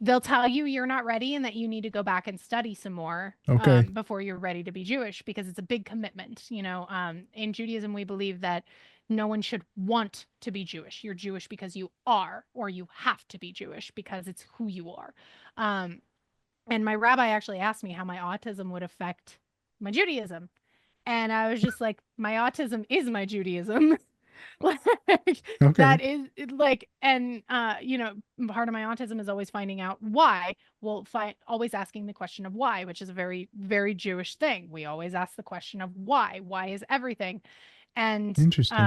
C: They'll tell you you're not ready and that you need to go back and study some more
B: Okay.
C: before you're ready to be Jewish, because it's a big commitment. You know, in Judaism, we believe that no one should want to be Jewish. You're Jewish because you are, or you have to be Jewish because it's who you are. And my rabbi actually asked me how my autism would affect my Judaism. And I was just like, my autism is my Judaism. Like, that is like, and you know, part of my autism is always finding out why. Well, always asking the question of why, which is a very, very Jewish thing. We always ask the question of why. Why is everything? And
B: Interesting.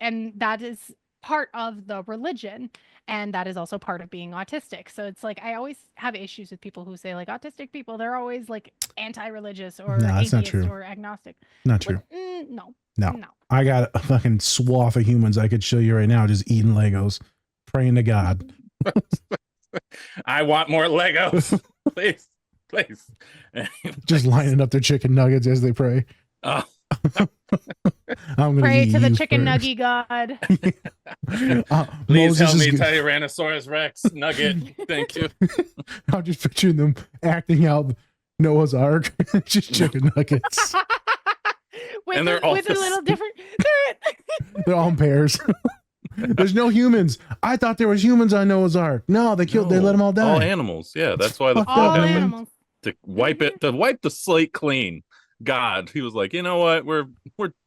C: And that is part of the religion, and that is also part of being autistic. So it's like I always have issues with people who say like autistic people, they're always like anti-religious or
B: No, that's not
C: atheist
B: true.
C: or agnostic.
B: Not true.
C: Like, no.
B: No. I got a fucking swath of humans I could show you right now just eating Legos, praying to God.
A: I want more Legos. Please.
B: Just lining up their chicken nuggets as they pray.
A: Oh.
B: I'm gonna
C: Pray
B: eat
C: to the
B: you
C: chicken
B: first.
C: nugget god.
A: Please
B: Moses
A: help
B: is
A: me,
B: good.
A: Tyrannosaurus Rex Nugget. Thank you.
B: I'm just picturing them acting out Noah's Ark, just chicken nuggets.
C: With,
A: And they're all
C: with a
A: the
C: little
A: same.
C: different.
B: They're all in pairs. There's no humans. I thought there was humans on Noah's Ark. No, they killed. They let them all die.
A: All animals. Yeah, that's why the
B: Fucked
A: flood
C: All
B: up, man.
A: happened.
C: animals.
A: To wipe the slate clean. God, he was like, you know what? We're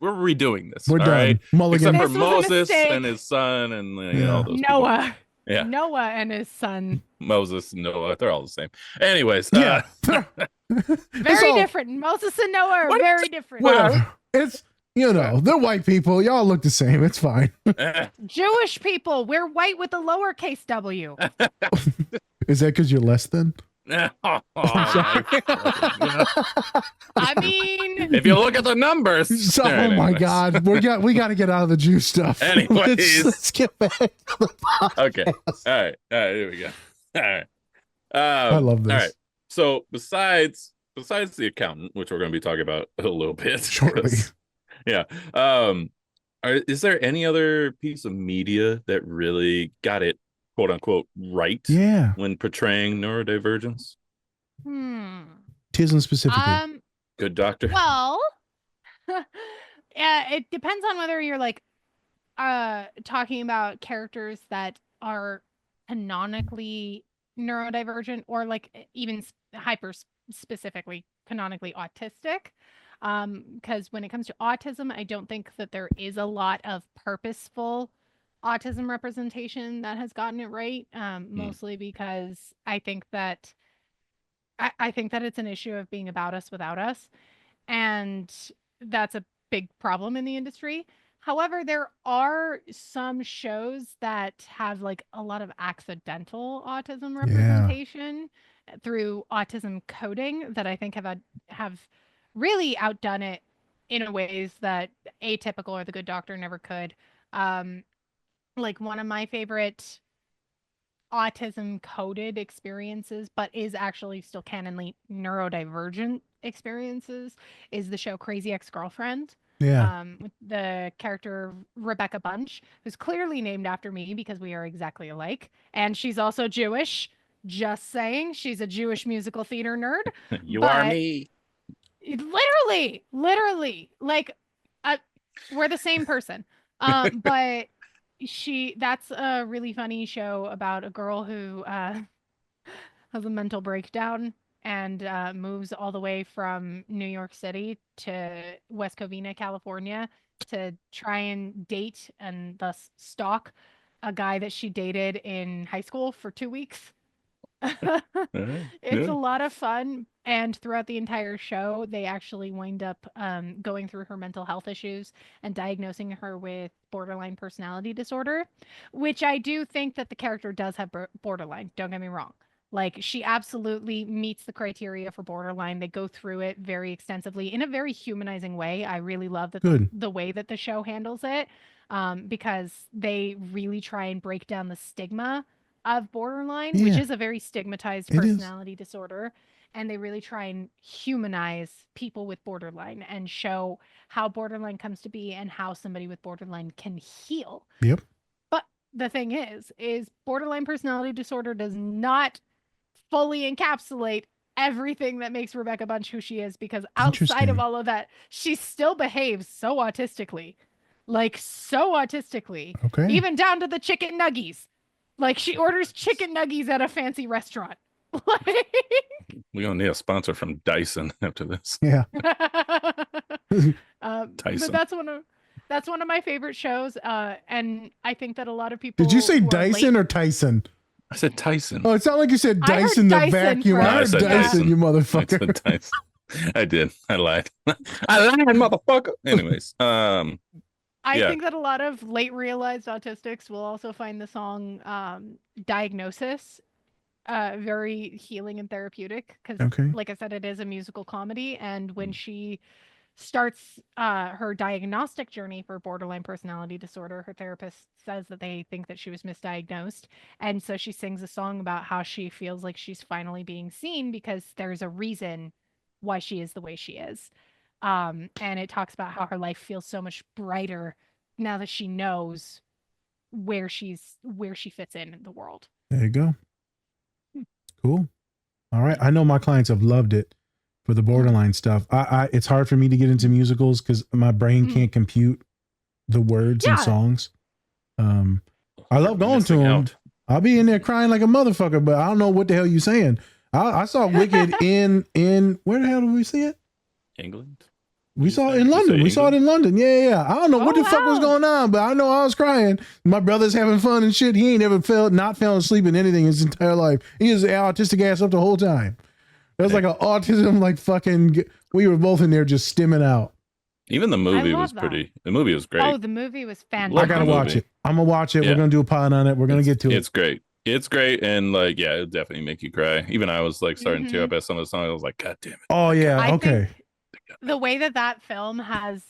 A: redoing this.
B: We're
A: all
B: done.
A: right?
B: Mulligan.
A: Except for
C: This was a
A: Moses
C: mistake.
A: and his son and
B: Yeah.
A: those people.
C: Noah.
A: Yeah.
C: Noah and his son.
A: Moses, Noah, they're all the same. Anyways,
B: Yeah.
C: Very different. Moses and Noah are very different.
B: Well, it's, they're white people. Y'all look the same. It's fine.
C: Jewish people, we're white with a lowercase w.
B: Is that because you're less than?
A: I
C: mean,
A: if you look at the numbers.
B: So, oh my God, we got to get out of the Jew stuff.
A: Anyways,
B: let's get back to the podcast.
A: Okay. All right. Here we go. All right.
B: I love this.
A: All right. So besides the accountant, which we're going to be talking about a little bit
B: shortly.
A: Yeah. Is there any other piece of media that really got it, quote unquote, right?
B: Yeah.
A: When portraying neurodivergence?
B: Autism specifically.
A: Good Doctor.
C: Well, yeah, it depends on whether you're like talking about characters that are canonically neurodivergent or like even hyper specifically canonically autistic. Because when it comes to autism, I don't think that there is a lot of purposeful autism representation that has gotten it right. Mostly because I think that it's an issue of being about us without us, and that's a big problem in the industry. However, there are some shows that have like a lot of accidental autism representation through autism coding that I think have really outdone it in ways that Atypical or The Good Doctor never could. Like one of my favorite autism coded experiences, but is actually still canonly neurodivergent experiences, is the show Crazy Ex-Girlfriend.
B: Yeah.
C: With the character Rebecca Bunch, who's clearly named after me because we are exactly alike. And she's also Jewish. Just saying, she's a Jewish musical theater nerd.
A: You are me.
C: Literally, like we're the same person. But that's a really funny show about a girl who has a mental breakdown and moves all the way from New York City to West Covina, California, to try and date and thus stalk a guy that she dated in high school for 2 weeks. It's a lot of fun, and throughout the entire show they actually wind up going through her mental health issues and diagnosing her with borderline personality disorder, which I do think that the character does have borderline, don't get me wrong. Like, she absolutely meets the criteria for borderline. They go through it very extensively in a very humanizing way. I really love the way that the show handles it, because they really try and break down the stigma of borderline, which is a very stigmatized personality disorder. And they really try and humanize people with borderline and show how borderline comes to be and how somebody with borderline can heal.
B: Yep.
C: But the thing is borderline personality disorder does not fully encapsulate everything that makes Rebecca Bunch who she is, because outside of all of that, she still behaves so autistically. Like, so autistically.
B: Okay.
C: Even down to the chicken nuggies. Like, she orders chicken nuggies at a fancy restaurant. Like,
A: we're gonna need a sponsor from Dyson after this.
B: Yeah.
A: Tyson.
C: But that's one of my favorite shows. And I think that a lot of people.
B: Did you say Dyson or Tyson?
A: I said Tyson.
B: Oh, it sounded like you said Dyson the vacuum. I heard Dyson, you motherfucker.
A: I said Tyson. I did. I lied. I lied, motherfucker. Anyways,
C: I think that a lot of late realized autistics will also find the song Diagnosis very healing and therapeutic, because like I said, it is a musical comedy. And when she starts her diagnostic journey for borderline personality disorder, her therapist says that they think that she was misdiagnosed, and so she sings a song about how she feels like she's finally being seen because there's a reason why she is the way she is. And it talks about how her life feels so much brighter now that she knows where she fits in the world.
B: There you go. Cool. All right. I know my clients have loved it for the borderline stuff. It's hard for me to get into musicals because my brain can't compute the words and songs. I love going to them. I'll be in there crying like a motherfucker, but I don't know what the hell you're saying. I saw Wicked in where the hell did we see it?
A: England.
B: We saw it in London. We saw it in London. Yeah. I don't know what the fuck was going on, but I know I was crying. My brother's having fun and shit. He ain't ever not fell asleep in anything his entire life. He was autistic ass up the whole time. It was like an autism, like fucking. We were both in there just stimming out.
A: Even the movie was pretty. The movie was great.
C: Oh, the movie was fantastic.
B: I gotta watch it. I'm gonna watch it. Yeah. We're gonna do a pod on it. We're gonna get to it.
A: It's great. It's great, and like, yeah, it'll definitely make you cry. Even I was like starting to tear up at some of the songs. I was like, God damn it.
B: Oh yeah, okay.
C: The way that film has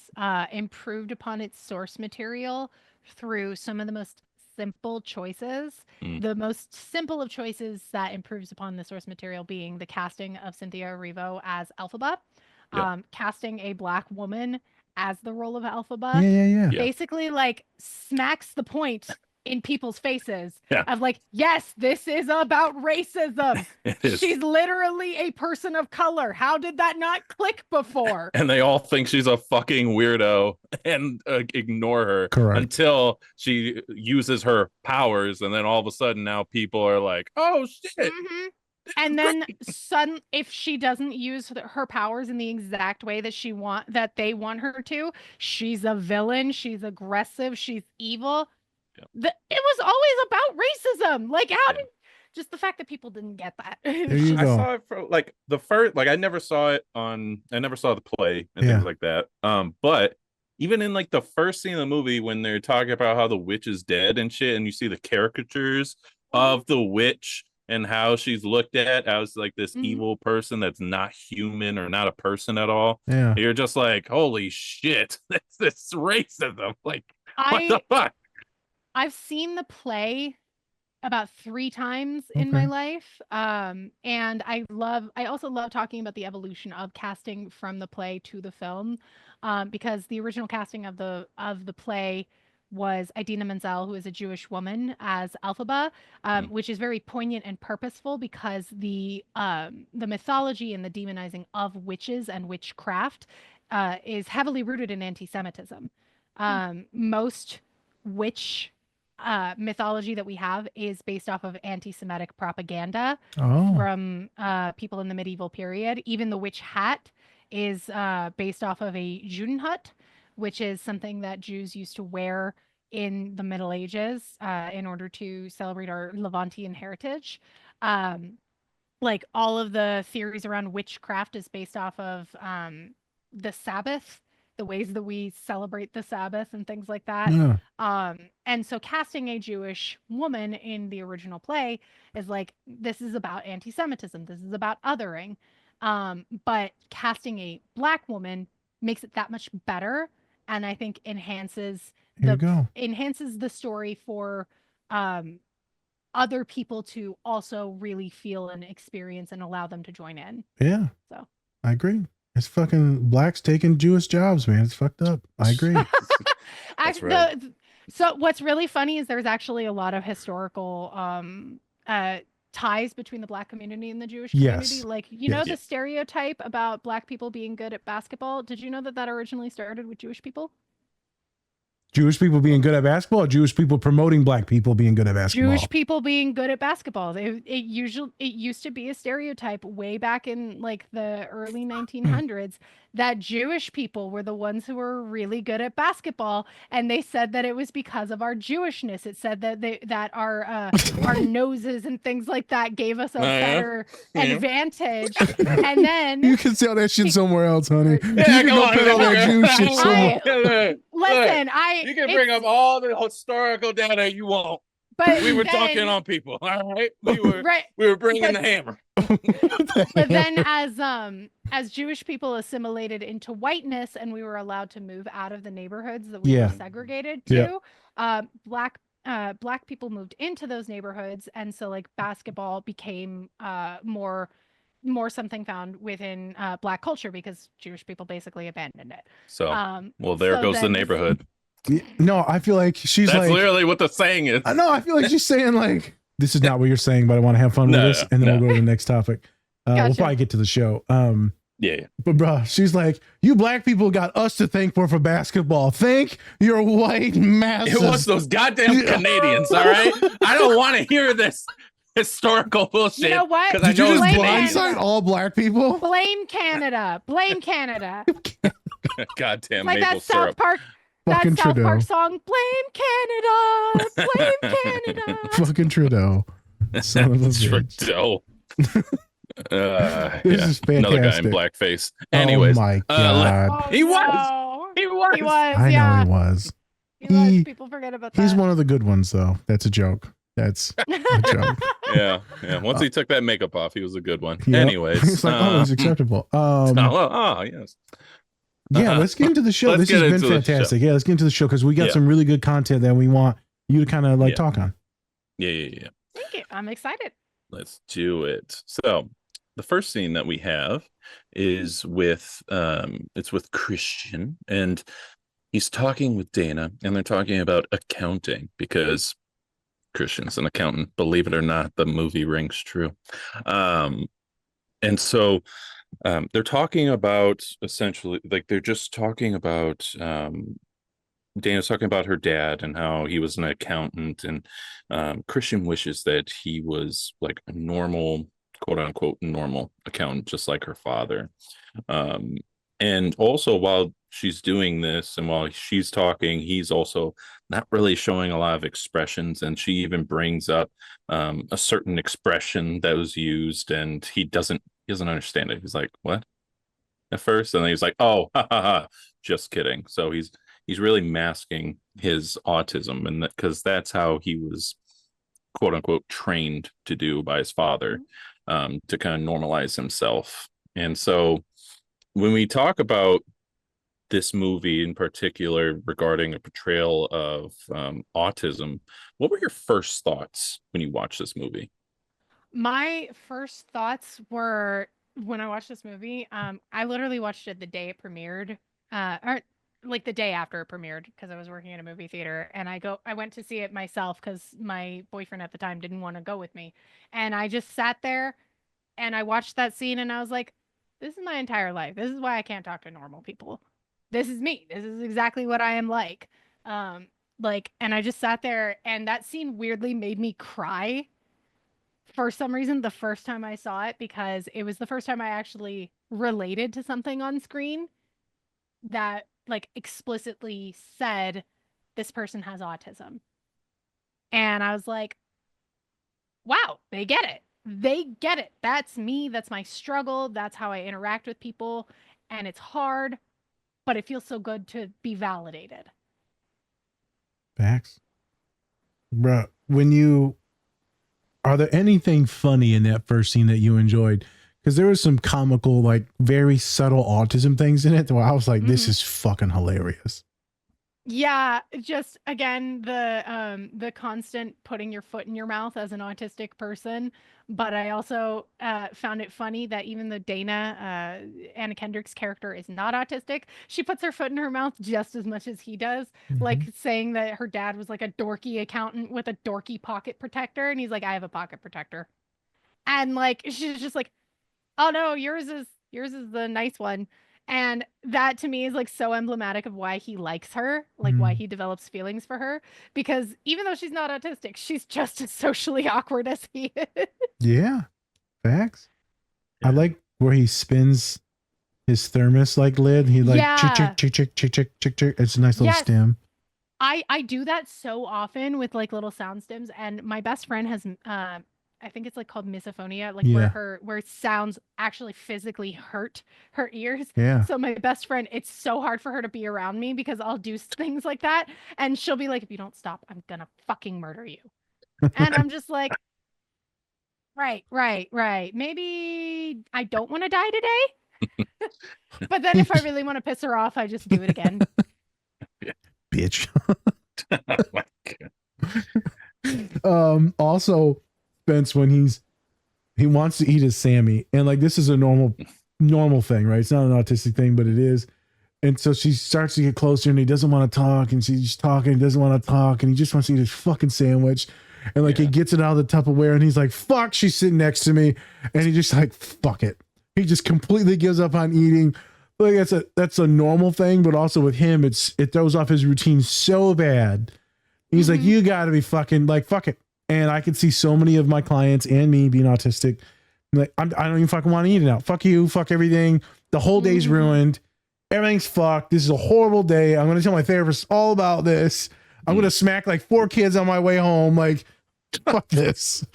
C: improved upon its source material through some of the most simple choices. The most simple of choices that improves upon the source material being the casting of Cynthia Erivo as Elphaba, casting a Black woman as the role of Elphaba.
B: Yeah.
C: Basically, like, smacks the point in people's faces of like, yes, this is about racism. She's literally a person of color. How did that not click before?
A: And they all think she's a fucking weirdo and ignore her.
B: Correct.
A: Until she uses her powers, and then all of a sudden now people are like, oh shit.
C: And then if she doesn't use her powers in the exact way that they want her to, she's a villain, she's aggressive, she's evil. It was always about racism. Like, how did just the fact that people didn't get that?
B: There you go.
A: I saw it for like the first, like I never saw the play and things like that. But even in like the first scene of the movie when they're talking about how the witch is dead and shit, and you see the caricatures of the witch and how she's looked at as like this evil person that's not human or not a person at all.
B: Yeah.
A: You're just like, holy shit, this racism. Like, what the fuck?
C: I've seen the play about 3 times in my life. And I also love talking about the evolution of casting from the play to the film. Because the original casting of the play was Idina Menzel, who is a Jewish woman, as Elphaba, which is very poignant and purposeful because the mythology and the demonizing of witches and witchcraft is heavily rooted in anti-Semitism. Most witch mythology that we have is based off of anti-Semitic propaganda from people in the medieval period. Even the witch hat is based off of a Judenhut, which is something that Jews used to wear in the Middle Ages in order to celebrate our Levantian heritage. Like, all of the theories around witchcraft is based off of the Sabbath, the ways that we celebrate the Sabbath and things like that. And so casting a Jewish woman in the original play is like, this is about anti-Semitism. This is about othering. But casting a Black woman makes it that much better. And I think enhances the story for other people to also really feel and experience and allow them to join in.
B: Yeah.
C: So
B: I agree. It's fucking Blacks taking Jewish jobs, man. It's fucked up. I agree.
C: Actually, so what's really funny is there's actually a lot of historical ties between the Black community and the Jewish community.
B: Yes.
C: Like, you know, the stereotype about Black people being good at basketball. Did you know that originally started with Jewish people?
B: Jewish people being good at basketball, or Jewish people promoting Black people being good at basketball?
C: Jewish people being good at basketball. It used to be a stereotype way back in like the early 1900s that Jewish people were the ones who were really good at basketball, and they said that it was because of our Jewishness. It said that our noses and things like that gave us a better advantage. And then
B: you can sell that shit somewhere else, honey. You can go put all that Jew shit somewhere.
C: Listen,
A: you can bring up all the historical data you want. But we were talking on people, all right? We were bringing the hammer.
C: But then as Jewish people assimilated into whiteness and we were allowed to move out of the neighborhoods that we were segregated to, Black people moved into those neighborhoods, and so like basketball became more something found within Black culture because Jewish people basically abandoned it.
A: So there goes the neighborhood.
B: No, I feel like that's
A: literally what the saying is.
B: I know. I feel like she's saying like, this is not what you're saying, but I want to have fun with this. And then we'll go to the next topic. We'll probably get to the show.
A: Yeah.
B: But bro, she's like, you Black people got us to thank for basketball. Thank your white masses.
A: It was those goddamn Canadians, all right? I don't want to hear this historical bullshit.
C: You know what?
B: Did you just blindside all Black people?
C: Blame Canada. Blame Canada.
A: Goddamn
C: Like
A: maple
C: that South
A: syrup.
C: Park,
B: Fucking
C: that South
B: Trudeau.
C: Park song, Blame Canada, Blame Canada.
B: Fucking Trudeau. Son of a bitch.
A: Trudeau.
B: This is
A: Another guy in
B: fantastic.
A: blackface. Anyways,
B: oh my god.
C: Oh,
A: he was.
C: no.
A: He was.
C: He was.
B: I
C: Yeah.
B: know he was.
C: He was. People forget about that.
B: He's one of the good ones, though. That's a joke. That's a joke.
A: Yeah. Once he took that makeup off, he was a good one.
B: Yep.
A: Anyways,
B: He's like, oh, it's acceptable.
A: yes.
B: Yeah, let's get into the show.
A: Let's
B: This has
A: get
B: been
A: into the
B: fantastic. Yeah, let's get into the show because we got
A: Yeah.
B: some really good content that we want you to kind of like talk on.
A: Yeah.
C: Thank you. I'm excited.
A: Let's do it. So the first scene that we have is with it's with Christian, and he's talking with Dana, and they're talking about accounting because Christian's an accountant. Believe it or not, the movie rings true. And so they're talking about essentially, like, they're just talking about Dana's talking about her dad and how he was an accountant, and Christian wishes that he was like a normal, quote unquote, normal accountant, just like her father. And also, while she's doing this and while she's talking, he's also not really showing a lot of expressions. And she even brings up a certain expression that was used, and he doesn't understand it. He's like, "What?" At first, and then he's like, "Oh, ha, ha, ha, just kidding." So he's really masking his autism, and because that's how he was, quote unquote, trained to do by his father, to kind of normalize himself. And so when we talk about this movie in particular regarding a portrayal of autism, what were your first thoughts when you watched this movie?
C: My first thoughts were when I watched this movie, I literally watched it the day it premiered, or like the day after it premiered, because I was working at a movie theater, and I went to see it myself because my boyfriend at the time didn't want to go with me. And I just sat there and I watched that scene and I was like, this is my entire life. This is why I can't talk to normal people. This is me. This is exactly what I am like. And I just sat there, and that scene weirdly made me cry for some reason the first time I saw it, because it was the first time I actually related to something on screen that like explicitly said this person has autism. And I was like, wow, they get it. They get it. That's me. That's my struggle. That's how I interact with people. And it's hard, but it feels so good to be validated.
B: Facts. Bruh, are there anything funny in that first scene that you enjoyed? Because there was some comical, like very subtle autism things in it where I was like, this is fucking hilarious.
C: Yeah, just again, the constant putting your foot in your mouth as an autistic person. But I also found it funny that even though Dana, Anna Kendrick's character, is not autistic, she puts her foot in her mouth just as much as he does. Like saying that her dad was like a dorky accountant with a dorky pocket protector, and he's like, I have a pocket protector. And like she's just like, oh no, yours is the nice one. And that to me is like so emblematic of why he likes her, like why he develops feelings for her, because even though she's not autistic, she's just as socially awkward as he is.
B: Yeah. Facts. I like where he spins his thermos like lid. He like chick, chick, chick, chick, chick, chick, chick. It's a nice little stem.
C: I do that so often with like little sound stems, and my best friend has I think it's like called misophonia, like where sounds actually physically hurt her ears.
B: Yeah.
C: So my best friend, it's so hard for her to be around me because I'll do things like that, and she'll be like, if you don't stop, I'm gonna fucking murder you. And I'm just like, right. Maybe I don't want to die today. But then if I really want to piss her off, I just do it again.
B: Bitch.
A: Oh my God.
B: Also, Spence, when he wants to eat his Sammy, and like this is a normal thing, right? It's not an autistic thing, but it is. And so she starts to get closer, and he doesn't want to talk, and she's talking, he doesn't want to talk, and he just wants to eat his fucking sandwich. And like he gets it out of the Tupperware, and he's like, fuck, she's sitting next to me. And he just like, fuck it. He just completely gives up on eating. Like that's a normal thing, but also with him, it throws off his routine so bad. He's like, you gotta be fucking like, fuck it. And I can see so many of my clients and me being autistic. Like, I don't even fucking want to eat it now. Fuck you. Fuck everything. The whole day's ruined. Everything's fucked. This is a horrible day. I'm going to tell my therapist all about this. I'm going to smack like 4 kids on my way home. Like, fuck this.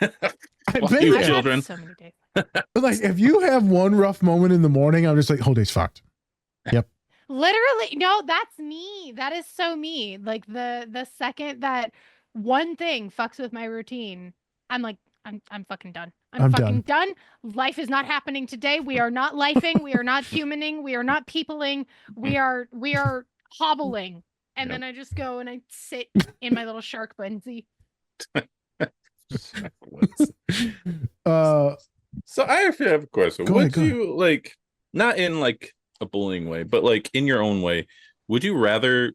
B: I've been
A: you
B: there.
A: children.
C: So many days.
B: Like, if you have one rough moment in the morning, I'm just like, whole day's fucked. Yep.
C: Literally, no, that's me. That is so me. Like the second that one thing fucks with my routine, I'm like, I'm fucking done. I'm fucking done. Life is not happening today. We are not lifing. We are not humaning. We are not peopling. We are hobbling. And then I just go and I sit in my little shark onesie.
A: So I actually have a question. Would you like, not in like a bullying way, but like in your own way, would you rather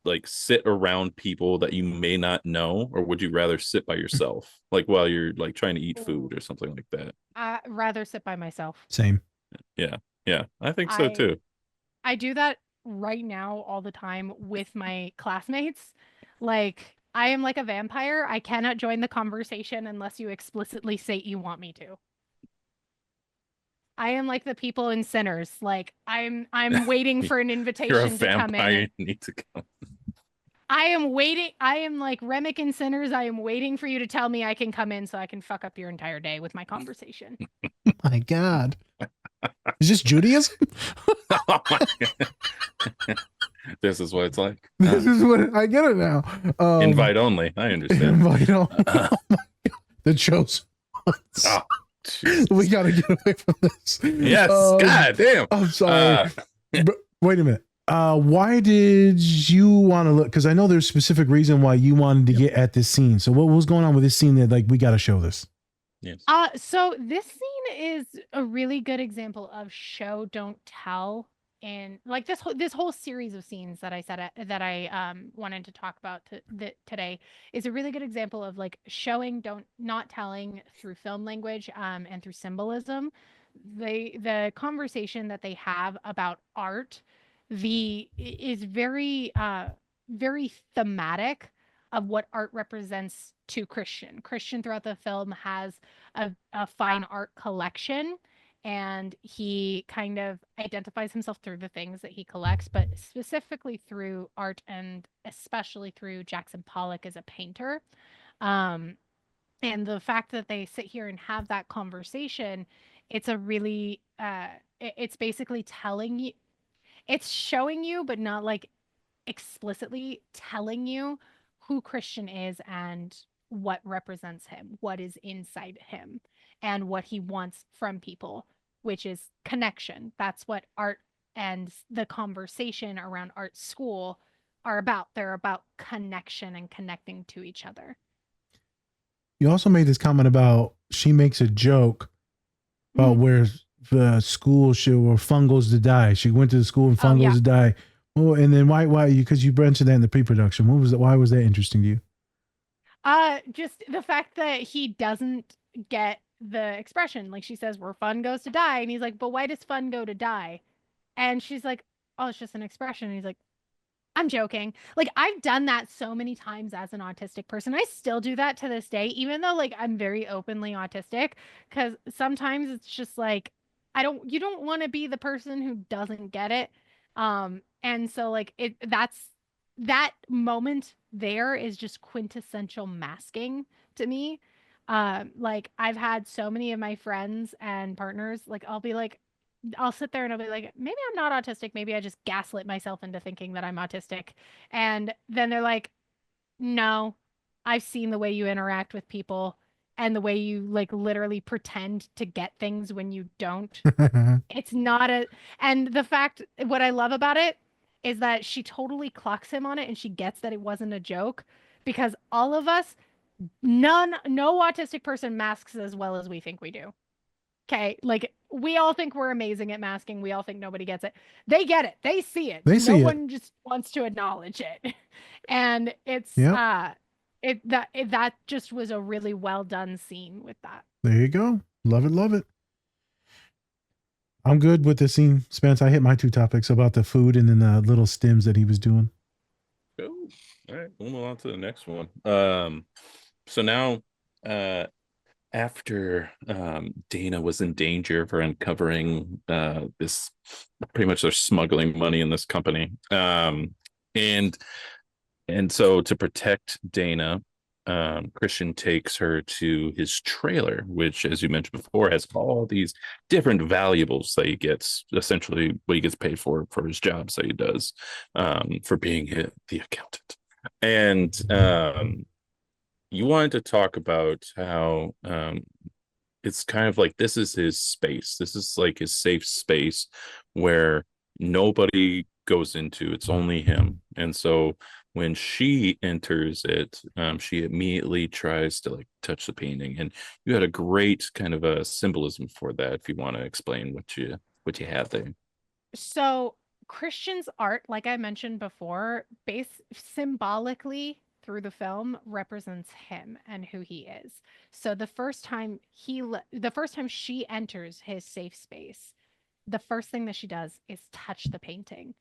A: like sit around people that you may not know, or would you rather sit by yourself, like while you're like trying to eat food or something like that?
C: I'd rather sit by myself.
B: Same.
A: Yeah, I think so too.
C: I do that right now all the time with my classmates. Like, I am like a vampire. I cannot join the conversation unless you explicitly say you want me to. I am like the people in Sinners. Like, I'm waiting for an invitation
A: You're a
C: to
A: vampire.
C: come in.
A: You need to come.
C: I am waiting. I am like Remick in Sinners. I am waiting for you to tell me I can come in so I can fuck up your entire day with my conversation.
B: My God. Is this Judaism?
A: Oh my God. This is what it's like.
B: This is what I get it now.
A: Invite only. I understand.
B: Invite only. Oh my God. The chosen ones.
A: Oh,
B: we got to get away from this.
A: yes. God damn.
B: I'm sorry. But wait a minute. Why did you want to look? Because I know there's a specific reason why you wanted to get at this scene. So what was going on with this scene that like we got to show this?
A: Yes.
C: So this scene is a really good example of show don't tell, and like this whole series of scenes that I said that I wanted to talk about today is a really good example of like showing not telling through film language and through symbolism. The conversation that they have about art is very very thematic of what art represents to Christian throughout the film has a fine art collection, and he kind of identifies himself through the things that he collects, but specifically through art and especially through Jackson Pollock as a painter. And the fact that they sit here and have that conversation, it's a really it's basically telling you, it's showing you, but not like explicitly telling you who Christian is and what represents him, what is inside him, and what he wants from people, which is connection. That's what art and the conversation around art school are about. They're about connection and connecting to each other.
B: You also made this comment about she makes a joke about where the school where fun goes to die. She went to the school and fun goes to die. Oh, and then why because you mentioned that in the pre-production. What was that? Why was that interesting to you?
C: Just the fact that he doesn't get the expression. Like she says, where fun goes to die. And he's like, but why does fun go to die? And she's like, oh, it's just an expression. And he's like, I'm joking. Like, I've done that so many times as an autistic person. I still do that to this day, even though like I'm very openly autistic, because sometimes it's just like, you don't want to be the person who doesn't get it. And so like that moment there is just quintessential masking to me. Like I've had so many of my friends and partners, like I'll sit there and I'll be like, maybe I'm not autistic. Maybe I just gaslit myself into thinking that I'm autistic. And then they're like, no, I've seen the way you interact with people and the way you like literally pretend to get things when you don't. It's not and the fact, what I love about it is that she totally clocks him on it and she gets that it wasn't a joke, because all of us, no autistic person masks as well as we think we do. Okay, like we all think we're amazing at masking. We all think nobody gets it. They get it. They see it. No one just wants to acknowledge it. And it's that just was a really well done scene with that.
B: There you go. Love it, love it. I'm good with the scene, Spence. I hit my 2 topics about the food and then the little stims that he was doing.
A: Cool. All right, we'll move on to the next one. So now after Dana was in danger for uncovering this, pretty much they're smuggling money in this company, and so to protect Dana, Christian takes her to his trailer, which, as you mentioned before, has all these different valuables that he gets, essentially what he gets paid for his jobs that he does, for being the accountant. And you wanted to talk about how it's kind of like this is his space. This is like his safe space where nobody goes into. It's only him. And so when she enters it, she immediately tries to like touch the painting. And you had a great kind of a symbolism for that, if you want to explain what you had there.
C: So Christian's art, like I mentioned before, symbolically through the film represents him and who he is. So the first time she enters his safe space, the first thing that she does is touch the painting,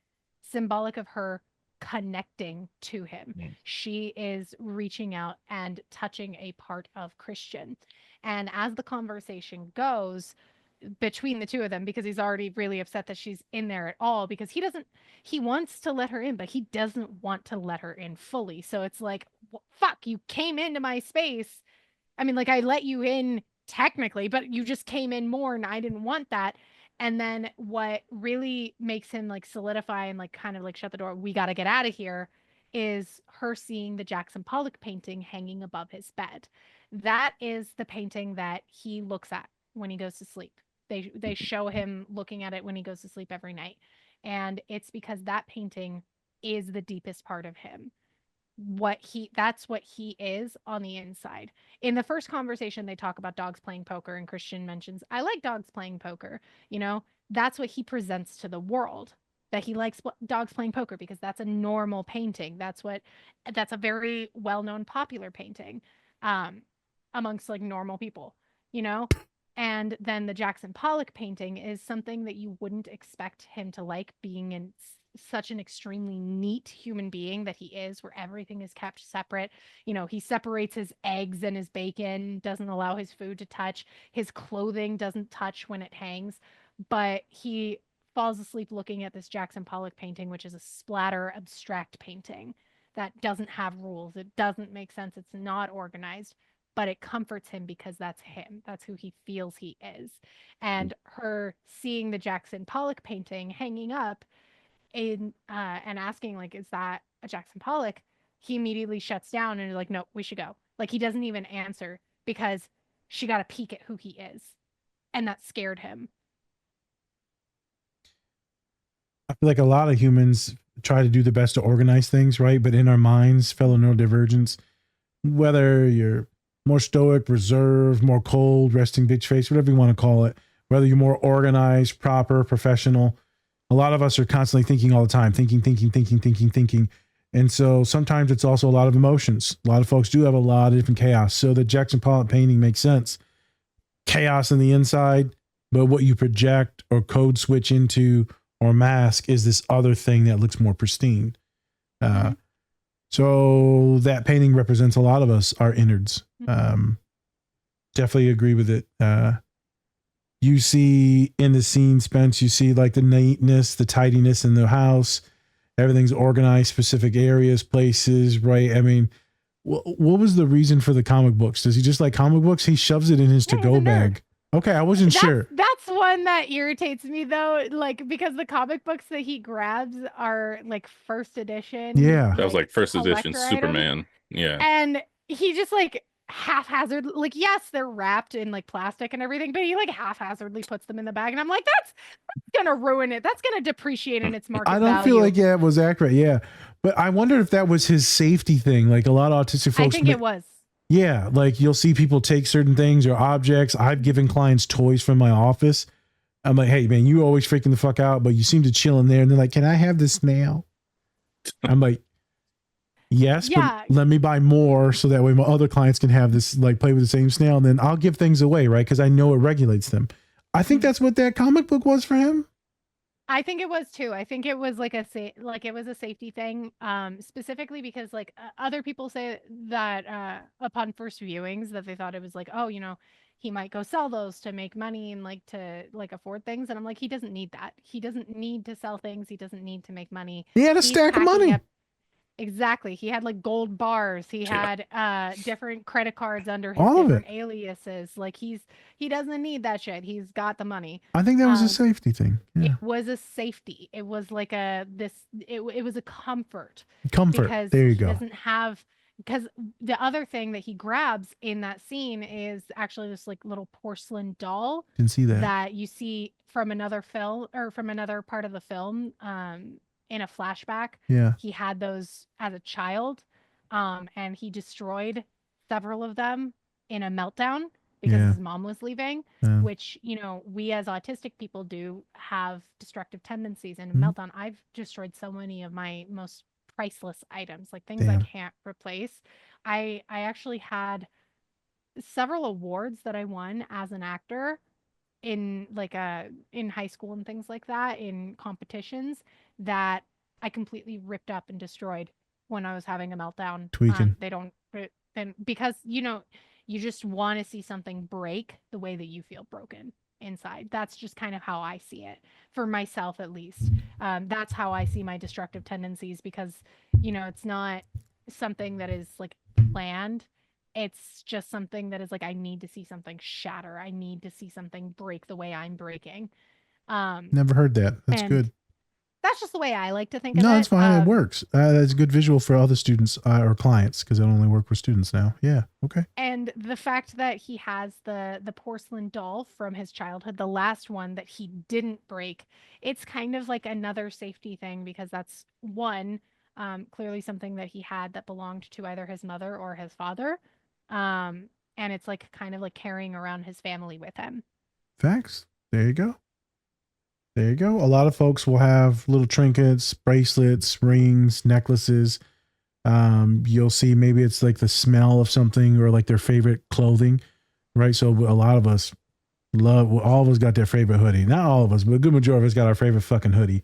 C: symbolic of her connecting to him. She is reaching out and touching a part of Christian. And as the conversation goes between the two of them, because he's already really upset that she's in there at all, because he wants to let her in, but he doesn't want to let her in fully. So it's like, fuck, you came into my space. I mean, like, I let you in technically, but you just came in more and I didn't want that. And then what really makes him like solidify and like kind of like shut the door, we got to get out of here, is her seeing the Jackson Pollock painting hanging above his bed. That is the painting that he looks at when he goes to sleep. They show him looking at it when he goes to sleep every night. And it's because that painting is the deepest part of him. That's what he is on the inside. In the first conversation, they talk about dogs playing poker, and Christian mentions, I like dogs playing poker. You know, that's what he presents to the world, that he likes dogs playing poker, because that's a normal painting. That's a very well-known popular painting amongst like normal people, you know? And then the Jackson Pollock painting is something that you wouldn't expect him to like, being in such an extremely neat human being that he is, where everything is kept separate. You know, he separates his eggs and his bacon, doesn't allow his food to touch, his clothing doesn't touch when it hangs. But he falls asleep looking at this Jackson Pollock painting, which is a splatter abstract painting that doesn't have rules. It doesn't make sense. It's not organized, but it comforts him because that's him. That's who he feels he is. And her seeing the Jackson Pollock painting hanging up and asking, like, is that a Jackson Pollock? He immediately shuts down and is like, no, we should go. Like, he doesn't even answer, because she got a peek at who he is. And that scared him.
B: I feel like a lot of humans try to do the best to organize things, right? But in our minds, fellow neurodivergents, whether you're more stoic, reserved, more cold, resting bitch face, whatever you want to call it, whether you're more organized, proper, professional, a lot of us are constantly thinking all the time, thinking. And so sometimes it's also a lot of emotions. A lot of folks do have a lot of different chaos. So the Jackson Pollock painting makes sense. Chaos on the inside, but what you project or code switch into or mask is this other thing that looks more pristine. So that painting represents a lot of us, our innards. Definitely agree with it. You see in the scene, Spence, you see like the neatness, the tidiness in the house. Everything's organized, specific areas, places, right? I mean, what was the reason for the comic books? Does he just like comic books? He shoves it in his to-go bag. Okay, I wasn't sure.
C: That's one that irritates me though, like, because the comic books that he grabs are like first edition.
B: Yeah.
A: That was like first edition Superman.
C: Item.
A: Yeah.
C: And he just like haphazard, like, yes, they're wrapped in like plastic and everything, but he like haphazardly puts them in the bag, and I'm like, that's gonna ruin it. That's gonna depreciate in its market
B: I don't
C: value.
B: feel like it was accurate. Yeah, but I wondered if that was his safety thing. Like a lot of autistic folks,
C: I think it was.
B: Yeah, like you'll see people take certain things or objects. I've given clients toys from my office. I'm like, hey man, you always freaking the fuck out, but you seem to chill in there. And they're like, can I have this snail? I'm like, yes,
C: yeah,
B: but let me buy more so that way my other clients can have this, like play with the same snail, and then I'll give things away, right? Because I know it regulates them. I think that's what that comic book was for him.
C: I think it was too. I think it was like it was a safety thing, specifically because like other people say that upon first viewings that they thought it was like, oh, he might go sell those to make money and like to like afford things, and I'm like, he doesn't need that. He doesn't need to sell things. He doesn't need to make money.
B: He had a
C: He's
B: stack of
C: packing
B: money.
C: up. Exactly. He had like gold bars. He had different credit cards under his
B: All of
C: different
B: it.
C: aliases. Like he doesn't need that shit. He's got the money.
B: I think that was a safety thing.
C: It
B: Yeah.
C: was a safety. It was like it was a comfort
B: Comfort.
C: because
B: There you
C: he
B: go.
C: doesn't have because the other thing that he grabs in that scene is actually this like little porcelain doll
B: Didn't see that.
C: that you see from another film or from another part of the film in a flashback.
B: Yeah.
C: He had those as a child and he destroyed several of them in a meltdown because
B: Yeah.
C: his mom was leaving,
B: Yeah.
C: which, we as autistic people do have destructive tendencies and
B: Mhm.
C: meltdown. I've destroyed so many of my most priceless items, like things I
B: Damn.
C: can't replace. I actually had several awards that I won as an actor in like in high school and things like that in competitions that I completely ripped up and destroyed when I was having a meltdown.
B: Tweaking.
C: They don't and because you just want to see something break the way that you feel broken inside. That's just kind of how I see it for myself, at least. That's how I see my destructive tendencies because it's not something that is like planned. It's just something that is like I need to see something shatter. I need to see something break the way I'm breaking.
B: Never heard that. That's
C: And
B: good.
C: that's just the way I like to think of
B: No,
C: it.
B: that's fine. It works. That's a good visual for other students or clients because I only work with students now. Yeah. Okay.
C: And the fact that he has the porcelain doll from his childhood, the last one that he didn't break, it's kind of like another safety thing because that's one, clearly something that he had that belonged to either his mother or his father. And it's like kind of like carrying around his family with him.
B: Facts. There you go. There you go. A lot of folks will have little trinkets, bracelets, rings, necklaces. You'll see maybe it's like the smell of something or like their favorite clothing, right? So a lot of us all of us got their favorite hoodie. Not all of us, but a good majority of us got our favorite fucking hoodie.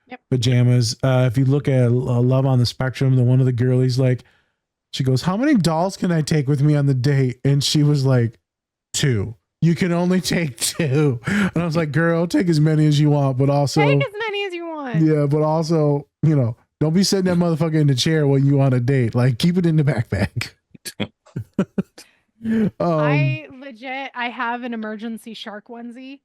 C: Yep.
B: Pajamas. If you look at Love on the Spectrum, the one of the girlies, like, she goes, how many dolls can I take with me on the date? And she was like, 2. You can only take 2. And I was like, girl, take as many as you want, but also
C: take as many as you want.
B: Yeah, but also, don't be sitting that motherfucker in the chair while you on a date. Like, keep it in the backpack.
C: I have an emergency shark onesie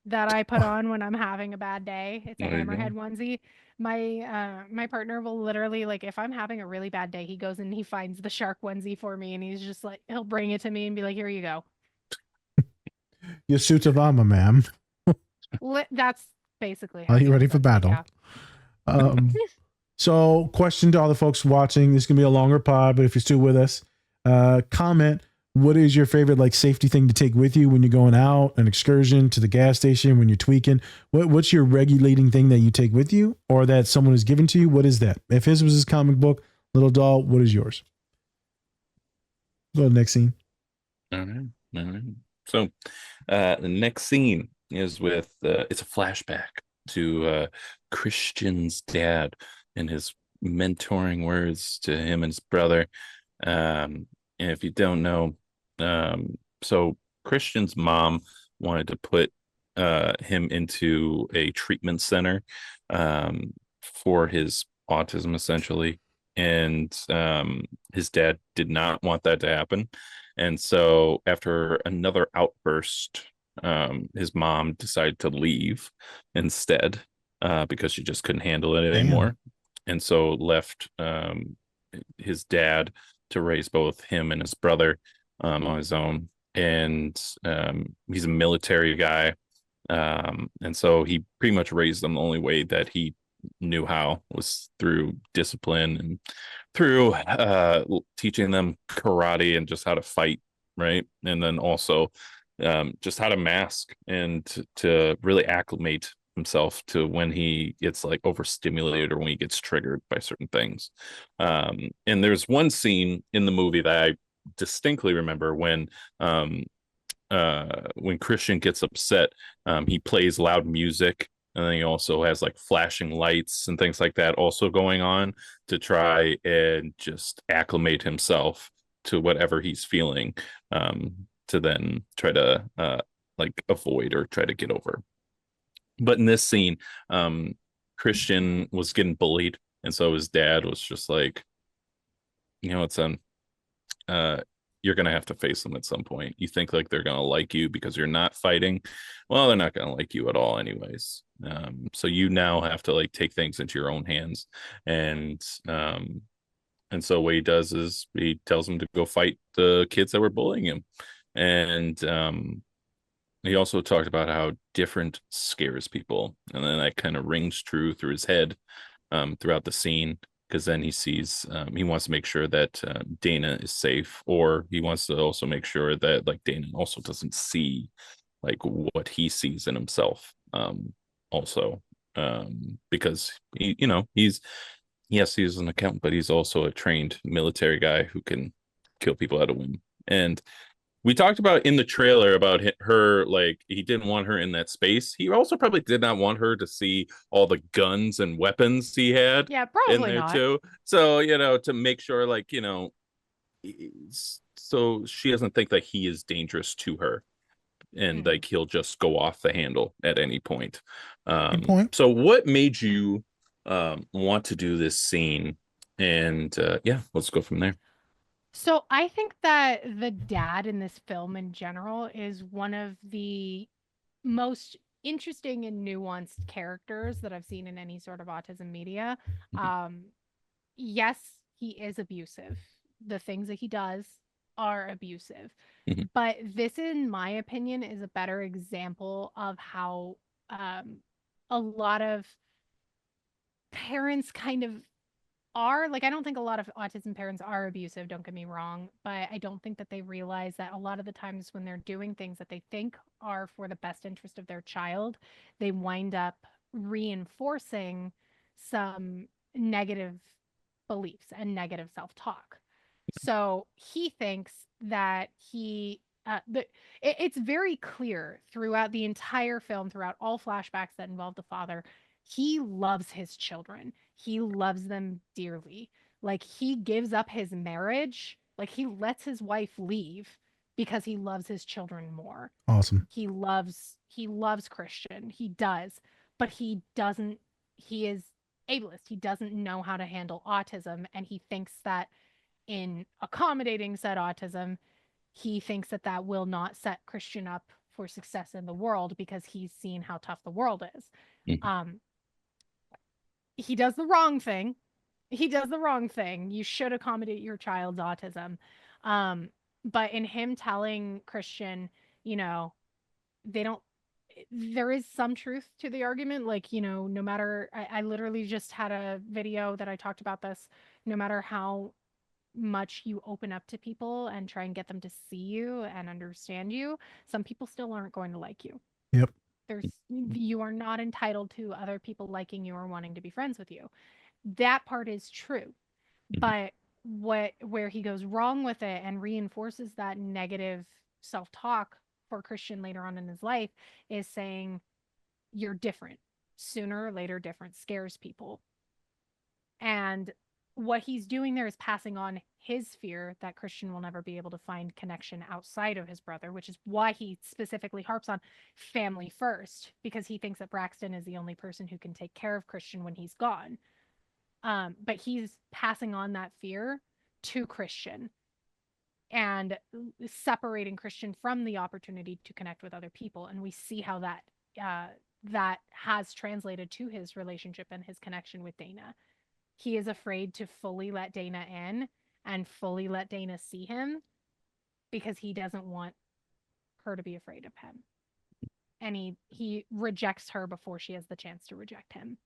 C: that I put on when I'm having a bad day. It's a hammerhead onesie. My partner will literally, like, if I'm having a really bad day, he goes and he finds the shark onesie for me and he's just like, he'll bring it to me and be like, here you go.
B: Your suit of armor, ma'am.
C: That's basically
B: how. Are you ready for battle?
C: Yeah.
B: So, question to all the folks watching. This is gonna be a longer pod, but if you're still with us, comment. What is your favorite like safety thing to take with you when you're going out, an excursion, to the gas station, when you're tweaking? What's your regulating thing that you take with you, or that someone has given to you? What is that? If his was his comic book, little doll, what is yours? Go to the next scene.
A: All right. So, the next scene is with it's a flashback to Christian's dad and his mentoring words to him and his brother. And if you don't know, so Christian's mom wanted to put him into a treatment center for his autism, essentially. And his dad did not want that to happen. And so after another outburst, his mom decided to leave instead because she just couldn't handle it anymore. And so left his dad to raise both him and his brother on his own. And he's a military guy. And so he pretty much raised them the only way that he knew how was through discipline and through teaching them karate and just how to fight, right? And then also just how to mask and to really acclimate himself to when he gets like overstimulated or when he gets triggered by certain things. And there's one scene in the movie that I distinctly remember when Christian gets upset, he plays loud music And then he also has like flashing lights and things like that also going on to try and just acclimate himself to whatever he's feeling, to then try to like avoid or try to get over. But in this scene, Christian was getting bullied, and so his dad was just like, you know, son, you're gonna have to face them at some point. You think like they're gonna like you because you're not fighting? Well, they're not gonna like you at all, anyways. So you now have to like take things into your own hands, and so what he does is he tells him to go fight the kids that were bullying him, and he also talked about how different scares people, and then that kind of rings true through his head throughout the scene, because then he sees he wants to make sure that Dana is safe, or he wants to also make sure that like Dana also doesn't see like what he sees in himself, also, because he, you know, he's an accountant, but he's also a trained military guy who can kill people at a whim. And we talked about in the trailer about her, like he didn't want her in that space. He also probably did not want her to see all the guns and weapons he had
C: Yeah,
A: in
C: probably
A: there
C: not.
A: too. So, you know, to make sure, like, you know, so she doesn't think that he is dangerous to her, and like he'll just go off the handle at any point.
B: Good point.
A: So what made you want to do this scene? And yeah, let's go from there.
C: So I think that the dad in this film in general is one of the most interesting and nuanced characters that I've seen in any sort of autism media. Yes, he is abusive. The things that he does are abusive. But this, in my opinion, is a better example of how a lot of parents kind of are. Like, I don't think a lot of autism parents are abusive, don't get me wrong, but I don't think that they realize that a lot of the times when they're doing things that they think are for the best interest of their child, they wind up reinforcing some negative beliefs and negative self-talk. So he thinks that it's very clear throughout the entire film, throughout all flashbacks that involve the father, he loves his children. He loves them dearly. Like, he gives up his marriage. Like, he lets his wife leave because he loves his children more.
B: Awesome.
C: He loves Christian. He does, but he is ableist. He doesn't know how to handle autism, and he thinks that in accommodating said autism, he thinks that that will not set Christian up for success in the world because he's seen how tough the world is. He does the wrong thing. You should accommodate your child's autism. But in him telling Christian, you know, there is some truth to the argument. Like, you know, no matter, I literally just had a video that I talked about this, no matter how much you open up to people and try and get them to see you and understand you, some people still aren't going to like you.
B: Yep.
C: You are not entitled to other people liking you or wanting to be friends with you. That part is true. But where he goes wrong with it and reinforces that negative self-talk for Christian later on in his life is saying, you're different. Sooner or later, different scares people. And what he's doing there is passing on his fear that Christian will never be able to find connection outside of his brother, which is why he specifically harps on family first, because he thinks that Braxton is the only person who can take care of Christian when he's gone. But he's passing on that fear to Christian and separating Christian from the opportunity to connect with other people. And we see how that has translated to his relationship and his connection with Dana. He is afraid to fully let Dana in and fully let Dana see him because he doesn't want her to be afraid of him. And he rejects her before she has the chance to reject him.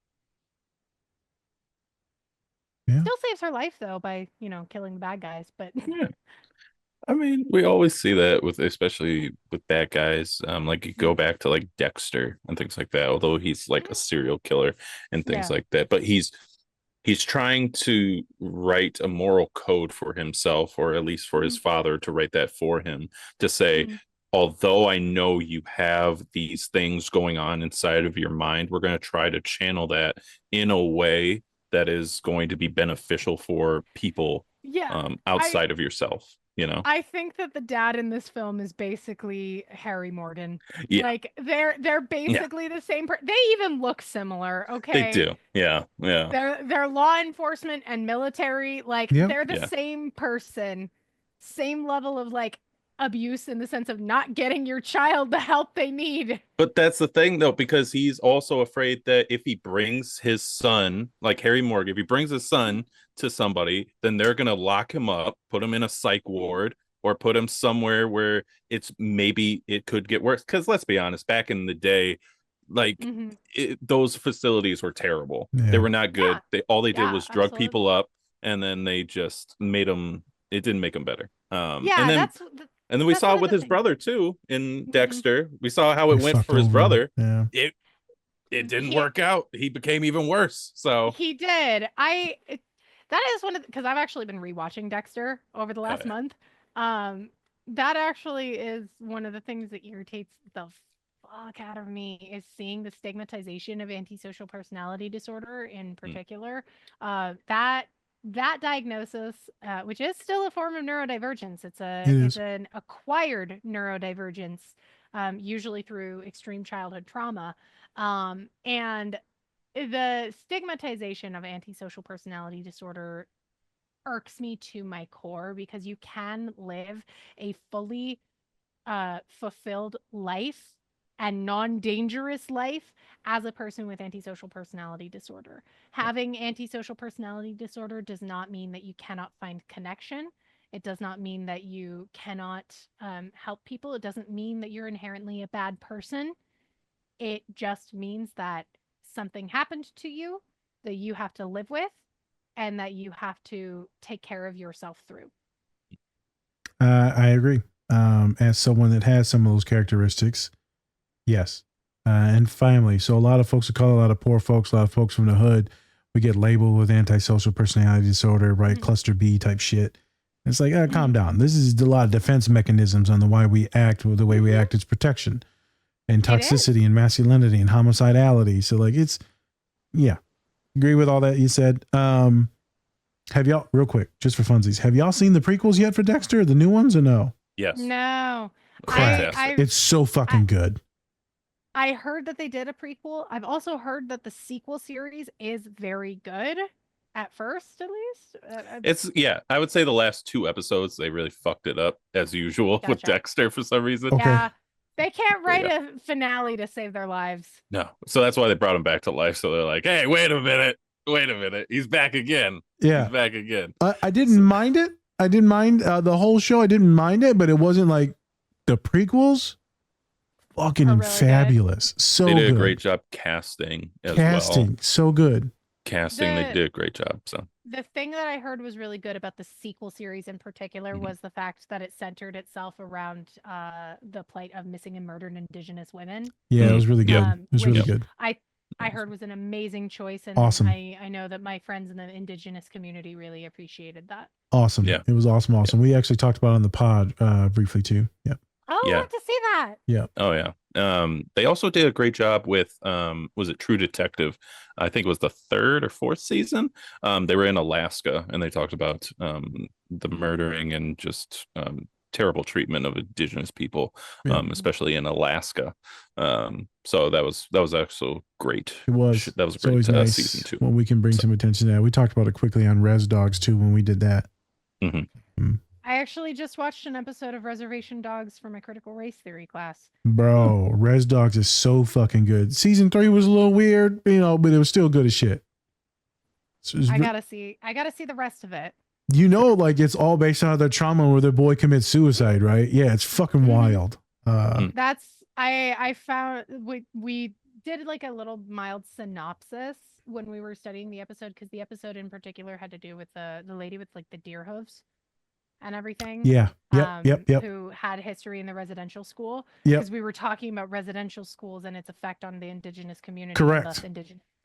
C: Yeah. Still saves her life, though, by, you know, killing the bad guys. But
A: yeah. I mean, we always see that especially with bad guys. Like, you go back to like Dexter and things like that, although he's like a serial killer and things like that. But he's trying to write a moral code for himself, or at least for his father to write that for him, to say, although I know you have these things going on inside of your mind, we're going to try to channel that in a way that is going to be beneficial for people outside of yourself, you know?
C: I think that the dad in this film is basically Harry Morgan.
A: Yeah.
C: Like they're basically the same they even look similar, okay?
A: They do. Yeah.
C: They're law enforcement and military, like they're the same person. Same level of like abuse in the sense of not getting your child the help they need.
A: But that's the thing though, because he's also afraid that if he brings his son, like Harry Morgan, if he brings his son to somebody, then they're going to lock him up, put him in a psych ward, or put him somewhere where it could get worse. Because let's be honest, back in the day, like those facilities were terrible. They were not good. All they did was drug people up, and then they just made them. It didn't make them better. And then we saw it with his brother too in Dexter. We saw how it went for his brother.
B: Yeah.
A: It didn't work out. He became even worse. So
C: he did. That is one of because I've actually been rewatching Dexter over the last month. That actually is one of the things that irritates the fuck out of me is seeing the stigmatization of antisocial personality disorder in particular. That diagnosis, which is still a form of neurodivergence, it's an acquired neurodivergence, usually through extreme childhood trauma. And the stigmatization of antisocial personality disorder irks me to my core because you can live a fully fulfilled life and non-dangerous life as a person with antisocial personality disorder. Having antisocial personality disorder does not mean that you cannot find connection. It does not mean that you cannot help people. It doesn't mean that you're inherently a bad person. It just means that something happened to you that you have to live with and that you have to take care of yourself through.
B: I agree. As someone that has some of those characteristics, yes. And family. So a lot of folks, a lot of poor folks, a lot of folks from the hood, we get labeled with antisocial personality disorder, right? Cluster B type shit. It's like, calm down. This is a lot of defense mechanisms on the why we act, the way we act is protection and toxicity and masculinity and homicidality. So like agree with all that you said. Have y'all, real quick, just for funsies, have y'all seen the prequels yet for Dexter, the new ones or no?
A: Yes.
C: No.
B: It's so fucking good.
C: I heard that they did a prequel. I've also heard that the sequel series is very good at first, at least.
A: I would say the last 2 episodes, they really fucked it up as usual with Dexter for some reason.
B: Okay.
C: Yeah. They can't write a finale to save their lives.
A: No. So that's why they brought him back to life. So they're like, hey, wait a minute. He's back again.
B: Yeah.
A: He's back again.
B: I didn't mind it. I didn't mind the whole show. I didn't mind it, but it wasn't like the prequels. Fucking really fabulous. Good. So
A: they did
B: good.
A: A great job casting as well.
B: So good.
A: They did a great job. So
C: the thing that I heard was really good about the sequel series in particular was the fact that it centered itself around the plight of missing and murdered Indigenous women.
B: Yeah, it was really good. It was really good.
C: I heard was an amazing choice, and
B: awesome.
C: I know that my friends in the Indigenous community really appreciated that.
B: Awesome. Yeah, it was awesome. Yeah. We actually talked about it on the pod briefly too. Yeah.
C: Oh, I want to see that.
B: Yeah.
A: Oh yeah. They also did a great job with was it True Detective? I think it was the 3rd or 4th season. They were in Alaska and they talked about the murdering and just terrible treatment of Indigenous people, especially in Alaska. So that was also great.
B: It was.
A: That was a great
B: nice
A: season 2.
B: When we can bring some attention to that. We talked about it quickly on Res Dogs too when we did that.
C: I actually just watched an episode of Reservation Dogs for my critical race theory class.
B: Bro, Res Dogs is so fucking good. Season 3 was a little weird, but it was still good as shit. So
C: I gotta see the rest of it.
B: Like it's all based on their trauma where their boy commits suicide, right? Yeah, it's fucking wild.
C: I found we did like a little mild synopsis when we were studying the episode because the episode in particular had to do with the lady with like the deer hooves and everything.
B: Yeah. Yep.
C: Who had history in the residential school.
B: Yep.
C: Because we were talking about residential schools and its effect on the Indigenous community.
B: Correct.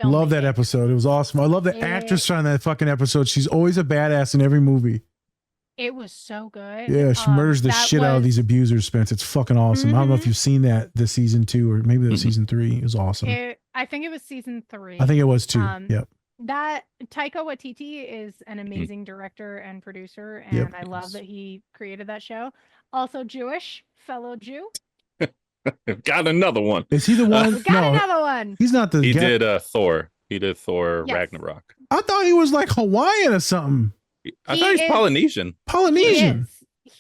B: Love that episode. It was awesome. I love the actress on that fucking episode. She's always a badass in every movie.
C: It was so good.
B: Yeah, she murders the shit out of these abusers, Spence. It's fucking awesome. I don't know if you've seen that this season 2 or maybe the season 3. It was awesome.
C: I think it was season 3.
B: I think it was 2. Yep.
C: That Taika Waititi is an amazing director and producer, and I love that he created that show. Also Jewish, fellow Jew.
A: Got another one.
B: Is he the one?
C: Got another one.
B: He's not the.
A: He did Thor. He did Thor
C: Yes.
A: Ragnarok.
B: I thought he was like Hawaiian or something.
A: I thought he's Polynesian.
B: Polynesian.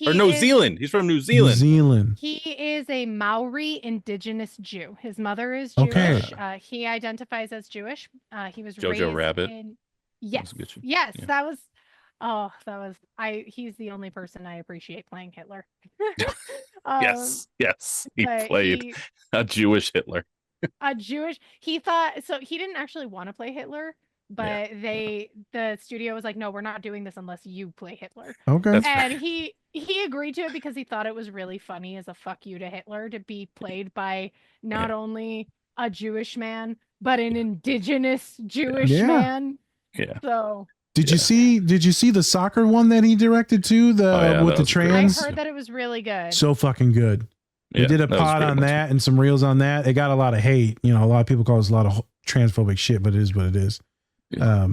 A: Or New Zealand. He's from New Zealand.
B: New Zealand.
C: He is a Maori indigenous Jew. His mother is Jewish.
B: Okay.
C: He identifies as Jewish. He was
A: Jojo
C: raised
A: Rabbit.
C: Yes. Yes, yeah. That was he's the only person I appreciate playing Hitler.
A: Yes. He played a Jewish Hitler.
C: He thought so he didn't actually want to play Hitler, but the studio was like, no, we're not doing this unless you play Hitler.
B: Okay.
C: And he agreed to it because he thought it was really funny as a fuck you to Hitler to be played by not only a Jewish man, but an indigenous Jewish man.
A: Yeah.
C: So
B: did you see the soccer one that he directed too? With the trans?
C: I heard that it was really good.
B: So fucking good. They did a pod on that and some reels on that. It got a lot of hate. You know, a lot of people call it a lot of transphobic shit, but it is what it is.
A: Yeah.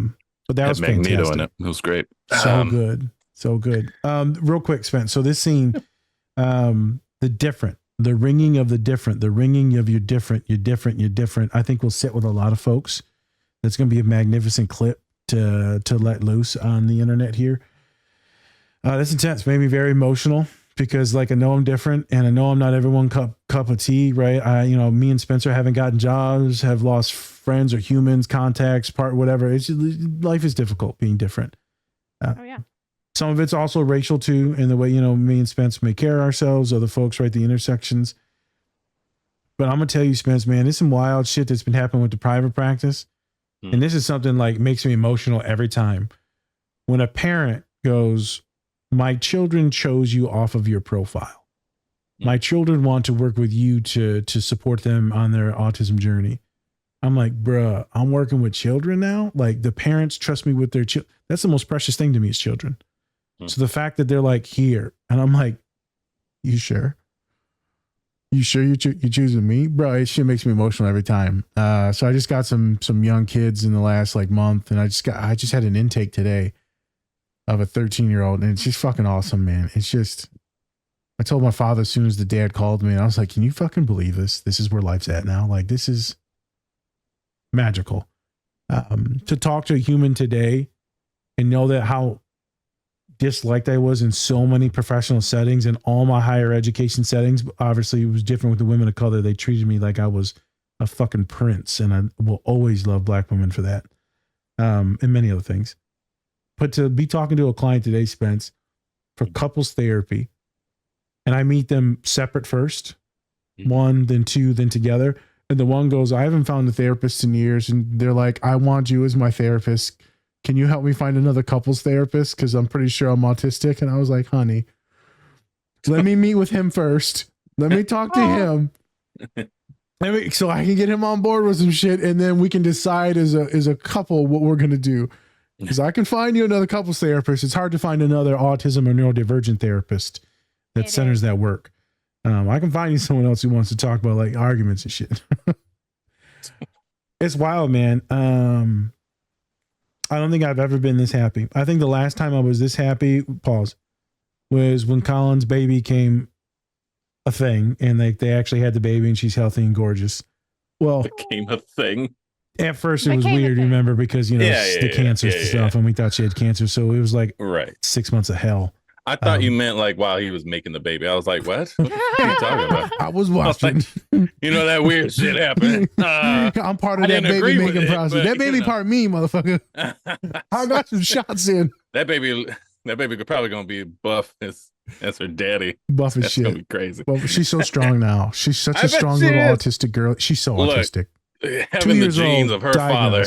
B: But that was
A: Magneto
B: fantastic.
A: in it. It was great.
B: So good. So good. Real quick, Spence. So this scene, the different, the ringing of the different, the ringing of you're different, I think will sit with a lot of folks. That's going to be a magnificent clip to let loose on the internet here. That's intense. Made me very emotional because like I know I'm different and I know I'm not everyone cup of tea, right? Me and Spencer haven't gotten jobs, have lost friends or humans, contacts, whatever. It's life is difficult being different. Some of it's also racial too, in the way, me and Spence may care ourselves, other folks, right? The intersections. But I'm going to tell you, Spence, man, there's some wild shit that's been happening with the private practice. And this is something like makes me emotional every time. When a parent goes, my children chose you off of your profile. My children want to work with you to support them on their autism journey. I'm like, bruh, I'm working with children now. Like the parents trust me with their children. That's the most precious thing to me is children. So the fact that they're like here, and I'm like, you sure? You sure you choosing me, bro? It shit makes me emotional every time. So I just got some young kids in the last like month, and I just had an intake today of a 13-year-old, and it's just fucking awesome, man. It's just, I told my father as soon as the dad called me, and I was like, can you fucking believe this? This is where life's at now. Like this is magical. To talk to a human today and know that how disliked I was in so many professional settings and all my higher education settings. Obviously it was different with the women of color. They treated me like I was a fucking prince, and I will always love black women for that. And many other things. But to be talking to a client today, Spence, for couples therapy, and I meet them separate first, one, then two, then together. And the one goes, I haven't found a therapist in years. And they're like, I want you as my therapist. Can you help me find another couples therapist? Because I'm pretty sure I'm autistic. And I was like, honey, let me meet with him first. Let me talk to him. So I can get him on board with some shit. And then we can decide as a couple what we're going to do. Because I can find you another couples therapist. It's hard to find another autism or neurodivergent therapist that centers that work. I can find you someone else who wants to talk about like arguments and shit. It's wild, man. I don't think I've ever been this happy. I think the last time I was this happy, was when Colin's baby came a thing, and they actually had the baby, and she's healthy and gorgeous. Well,
A: became a thing.
B: At first, it was weird, remember, because the cancer stuff, and we thought she had cancer, so it was like 6 months of hell.
A: I thought you meant like while he was making the baby. I was like, what? What are you talking about?
B: I was watching.
A: That weird shit happened.
B: I'm part of that baby making process. That baby part me, motherfucker. I got some shots in.
A: That baby could probably gonna be buff as her daddy.
B: Buff as shit.
A: Gonna be crazy.
B: Well, she's so strong now. She's such a strong little autistic girl. She's so autistic.
A: Having the genes of her father.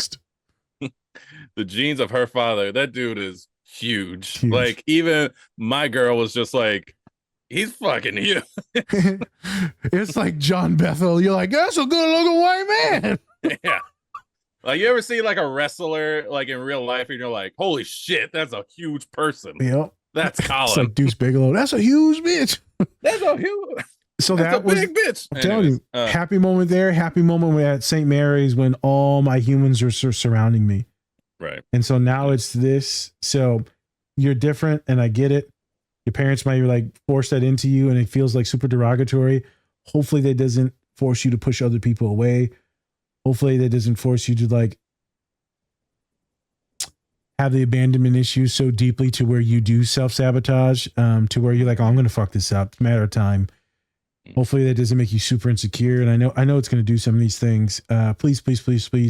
A: The genes of her father. That dude is huge. Like even my girl was just like, he's fucking you.
B: It's like John Bethel. You're like, that's a good looking white man.
A: Yeah. Like you ever see like a wrestler like in real life and you're like, holy shit, that's a huge person.
B: Yep.
A: That's
B: It's
A: Colin.
B: like Deuce Bigelow. That's a huge bitch.
A: That's a huge.
B: So
A: That's
B: that
A: a
B: was
A: big bitch.
B: I'm telling
A: Anyways,
B: you, happy moment there. Happy moment at St. Mary's when all my humans are surrounding me.
A: right.
B: And so now it's this. So you're different, and I get it. Your parents might like force that into you, and it feels like super derogatory. Hopefully, that doesn't force you to push other people away. Hopefully, that doesn't force you to like have the abandonment issue so deeply to where you do self-sabotage, to where you're like, oh, I'm going to fuck this up. It's a matter of time. Hopefully that doesn't make you super insecure. And I know it's going to do some of these things. Please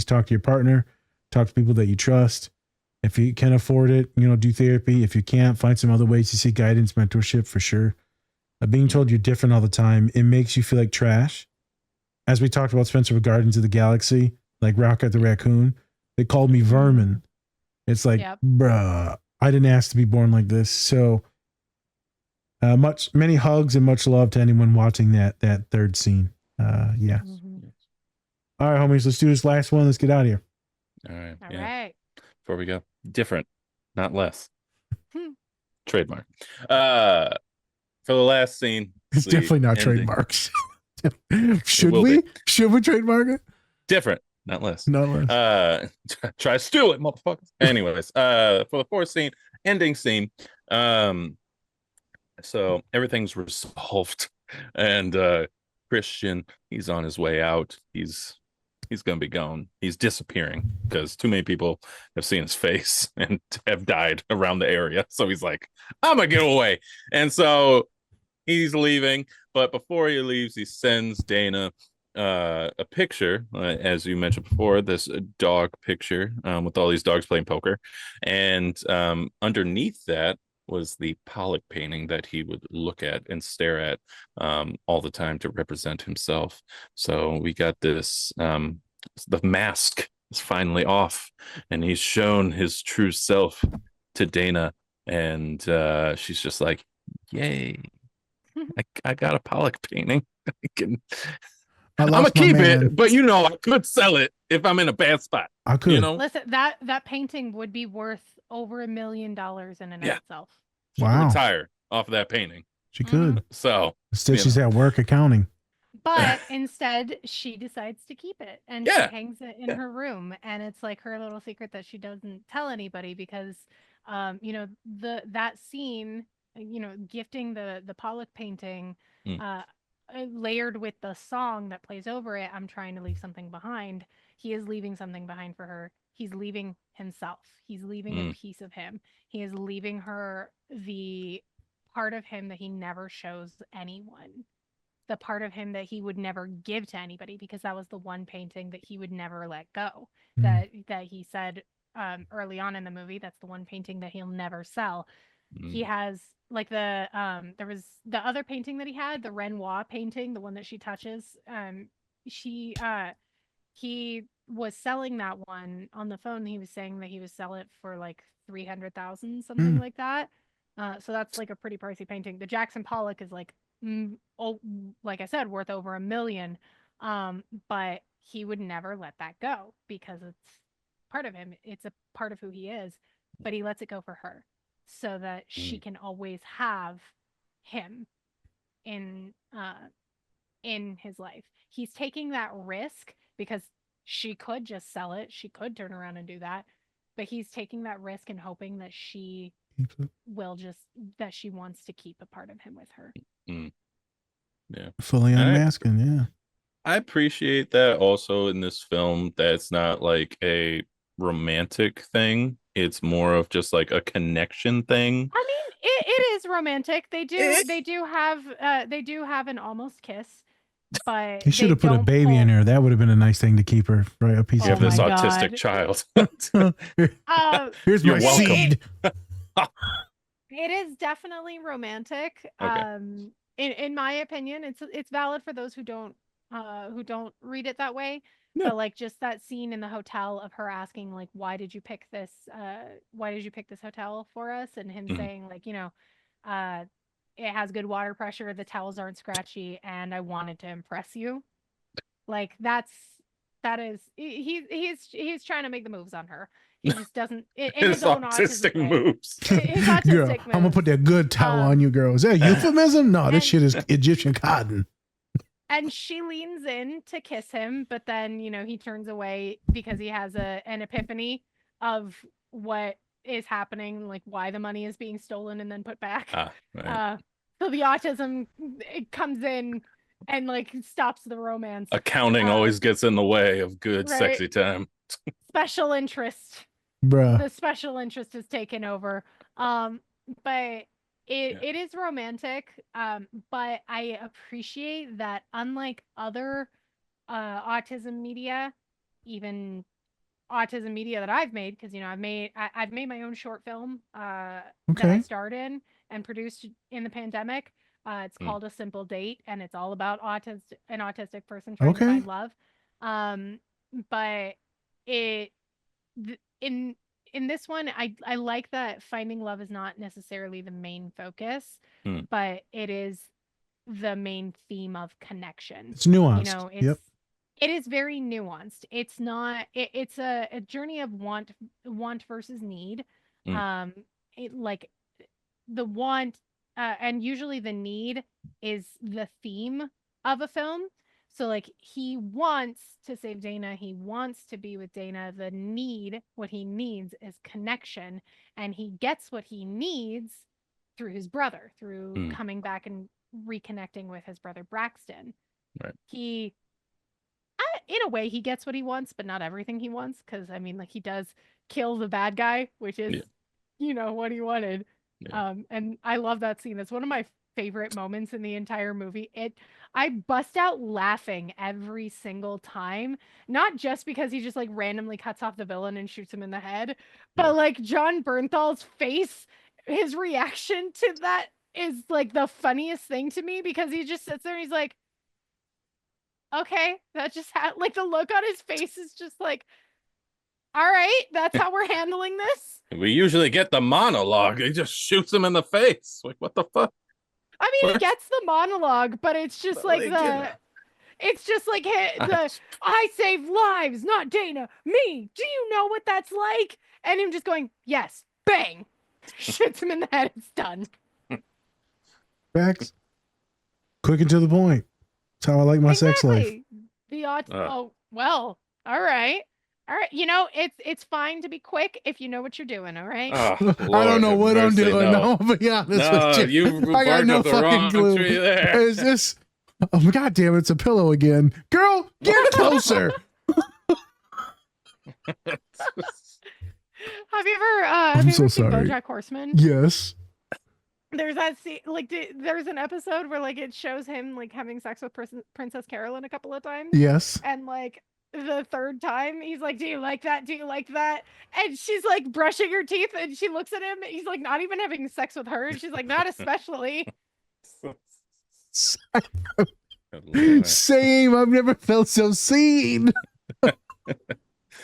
B: talk to your partner, talk to people that you trust. If you can afford it, do therapy. If you can't, find some other ways to seek guidance, mentorship for sure. Being told you're different all the time, it makes you feel like trash. As we talked about Spencer with Guardians of the Galaxy, like Rocket the Raccoon, they called me vermin. It's like, bruh, I didn't ask to be born like this. So many hugs and much love to anyone watching that third scene. Yeah. All right, homies, let's do this last one. Let's get out of here.
A: All right.
C: All right.
A: Before we go, different, not less. Trademark. For the last scene,
B: It's definitely not
A: ending.
B: trademarks. Should we? Should we trademark it?
A: Different, not less.
B: Not less.
A: Try to steal it, motherfuckers. Anyways, for the fourth scene, ending scene. So everything's resolved, and Christian, he's on his way out. He's gonna be gone. He's disappearing because too many people have seen his face and have died around the area. So he's like, I'm gonna get away. And so he's leaving, but before he leaves, he sends Dana a picture, as you mentioned before, this dog picture with all these dogs playing poker, and underneath that was the Pollock painting that he would look at and stare at all the time to represent himself. So we got this, the mask is finally off, and he's shown his true self to Dana, and she's just like, yay, I got a Pollock painting. I'm gonna keep it, but I could sell it if I'm in a bad spot.
B: I could.
C: Listen, that painting would be worth over $1 million in and of itself.
A: She could retire off of that painting.
B: She could.
A: So
B: instead, she's at work accounting.
C: But instead, she decides to keep it, and she hangs it in her room, and it's like her little secret that she doesn't tell anybody because, that scene, gifting the Pollock painting, layered with the song that plays over it, I'm trying to leave something behind. He is leaving something behind for her. He's leaving himself. He's leaving a piece of him. He is leaving her the part of him that he never shows anyone. The part of him that he would never give to anybody, because that was the one painting that he would never let go. That he said early on in the movie, that's the one painting that he'll never sell. He has like there was the other painting that he had, the Renoir painting, the one that she touches. He was selling that one on the phone. He was saying that he would sell it for like 300,000, something like that. So that's like a pretty pricey painting. The Jackson Pollock is like, like I said, worth over $1 million. But he would never let that go because it's part of him. It's a part of who he is, but he lets it go for her so that she can always have him in his life. He's taking that risk because she could just sell it. She could turn around and do that, but he's taking that risk and hoping that she that she wants to keep a part of him with her.
A: Yeah.
B: Fully unmasking. Yeah.
A: I appreciate that also in this film, that it's not like a romantic thing. It's more of just like a connection thing.
C: I mean, it is romantic. They do have an almost kiss, but
B: He should have put a baby in her. That would have been a nice thing to keep her, right? A piece of
A: this autistic child.
B: Here's my seed.
C: It is definitely romantic. Okay. In my opinion, it's valid for those who don't read it that way. Yeah. But like just that scene in the hotel of her asking like, why did you pick this hotel for us? And him saying like, it has good water pressure, the towels aren't scratchy, and I wanted to impress you. Like he's trying to make the moves on her. He just doesn't in
A: His
C: his own
A: autistic
C: autism way.
A: moves.
C: His
B: Girl,
C: autistic
B: I'm gonna
C: moves.
B: put that good towel on you, girl. Is that a euphemism? No, this
C: and-
B: shit is Egyptian cotton.
C: And she leans in to kiss him, but then, you know, he turns away because he has an epiphany of what is happening, like why the money is being stolen and then put back.
A: Right.
C: So the autism, it comes in and like stops the romance.
A: Accounting always gets in the way of good,
C: right?
A: sexy time.
C: Special interest.
B: Bruh.
C: The special interest is taken over. But it is romantic. But I appreciate that unlike other autism media, even autism media that I've made, because you know I've made my own short film that I starred in and produced in the pandemic. It's called A Simple Date, and it's all about an autistic person trying to find love. But in this one, I like that finding love is not necessarily the main focus, but it is the main theme of connection.
B: It's nuanced.
C: You know, it is very nuanced. It's not. It's a journey of want versus need. Like the want, and usually the need is the theme of a film. So like he wants to save Dana, he wants to be with Dana. The need, what he needs is connection, and he gets what he needs through his brother, through coming back and reconnecting with his brother Braxton.
A: Right.
C: He in a way he gets what he wants, but not everything he wants, because I mean like he does kill the bad guy, which is you know what he wanted. And I love that scene. It's one of my favorite moments in the entire movie. I bust out laughing every single time, not just because he just like randomly cuts off the villain and shoots him in the head, but like John Bernthal's face, his reaction to that is like the funniest thing to me, because he just sits there and he's like, okay, that just like the look on his face is just like, all right, that's how we're handling this.
A: We usually get the monologue. He just shoots him in the face. Like, what the fuck?
C: I mean, he gets the monologue, but it's just like it's just like I save lives, not Dana, me. Do you know what that's like? And him just going, yes, bang, shoots him in the head. It's done.
B: Facts. Quick and to the point. That's how I like my sex life.
C: Oh, well, all right. All right, you know, it's fine to be quick if you know what you're doing, all right?
B: I don't know what I'm doing. No, I'm gonna be honest with you. I got no fucking clue. Is this? Oh, God damn it, it's a pillow again. Girl, get closer.
C: Have you ever seen BoJack Horseman?
B: Yes.
C: There's that scene, like there's an episode where like it shows him like having sex with Princess Carolyn a couple of times.
B: Yes.
C: And like the third time he's like, do you like that? Do you like that? And she's like brushing her teeth and she looks at him. He's like not even having sex with her. And she's like, not especially.
B: Same. I've never felt so seen.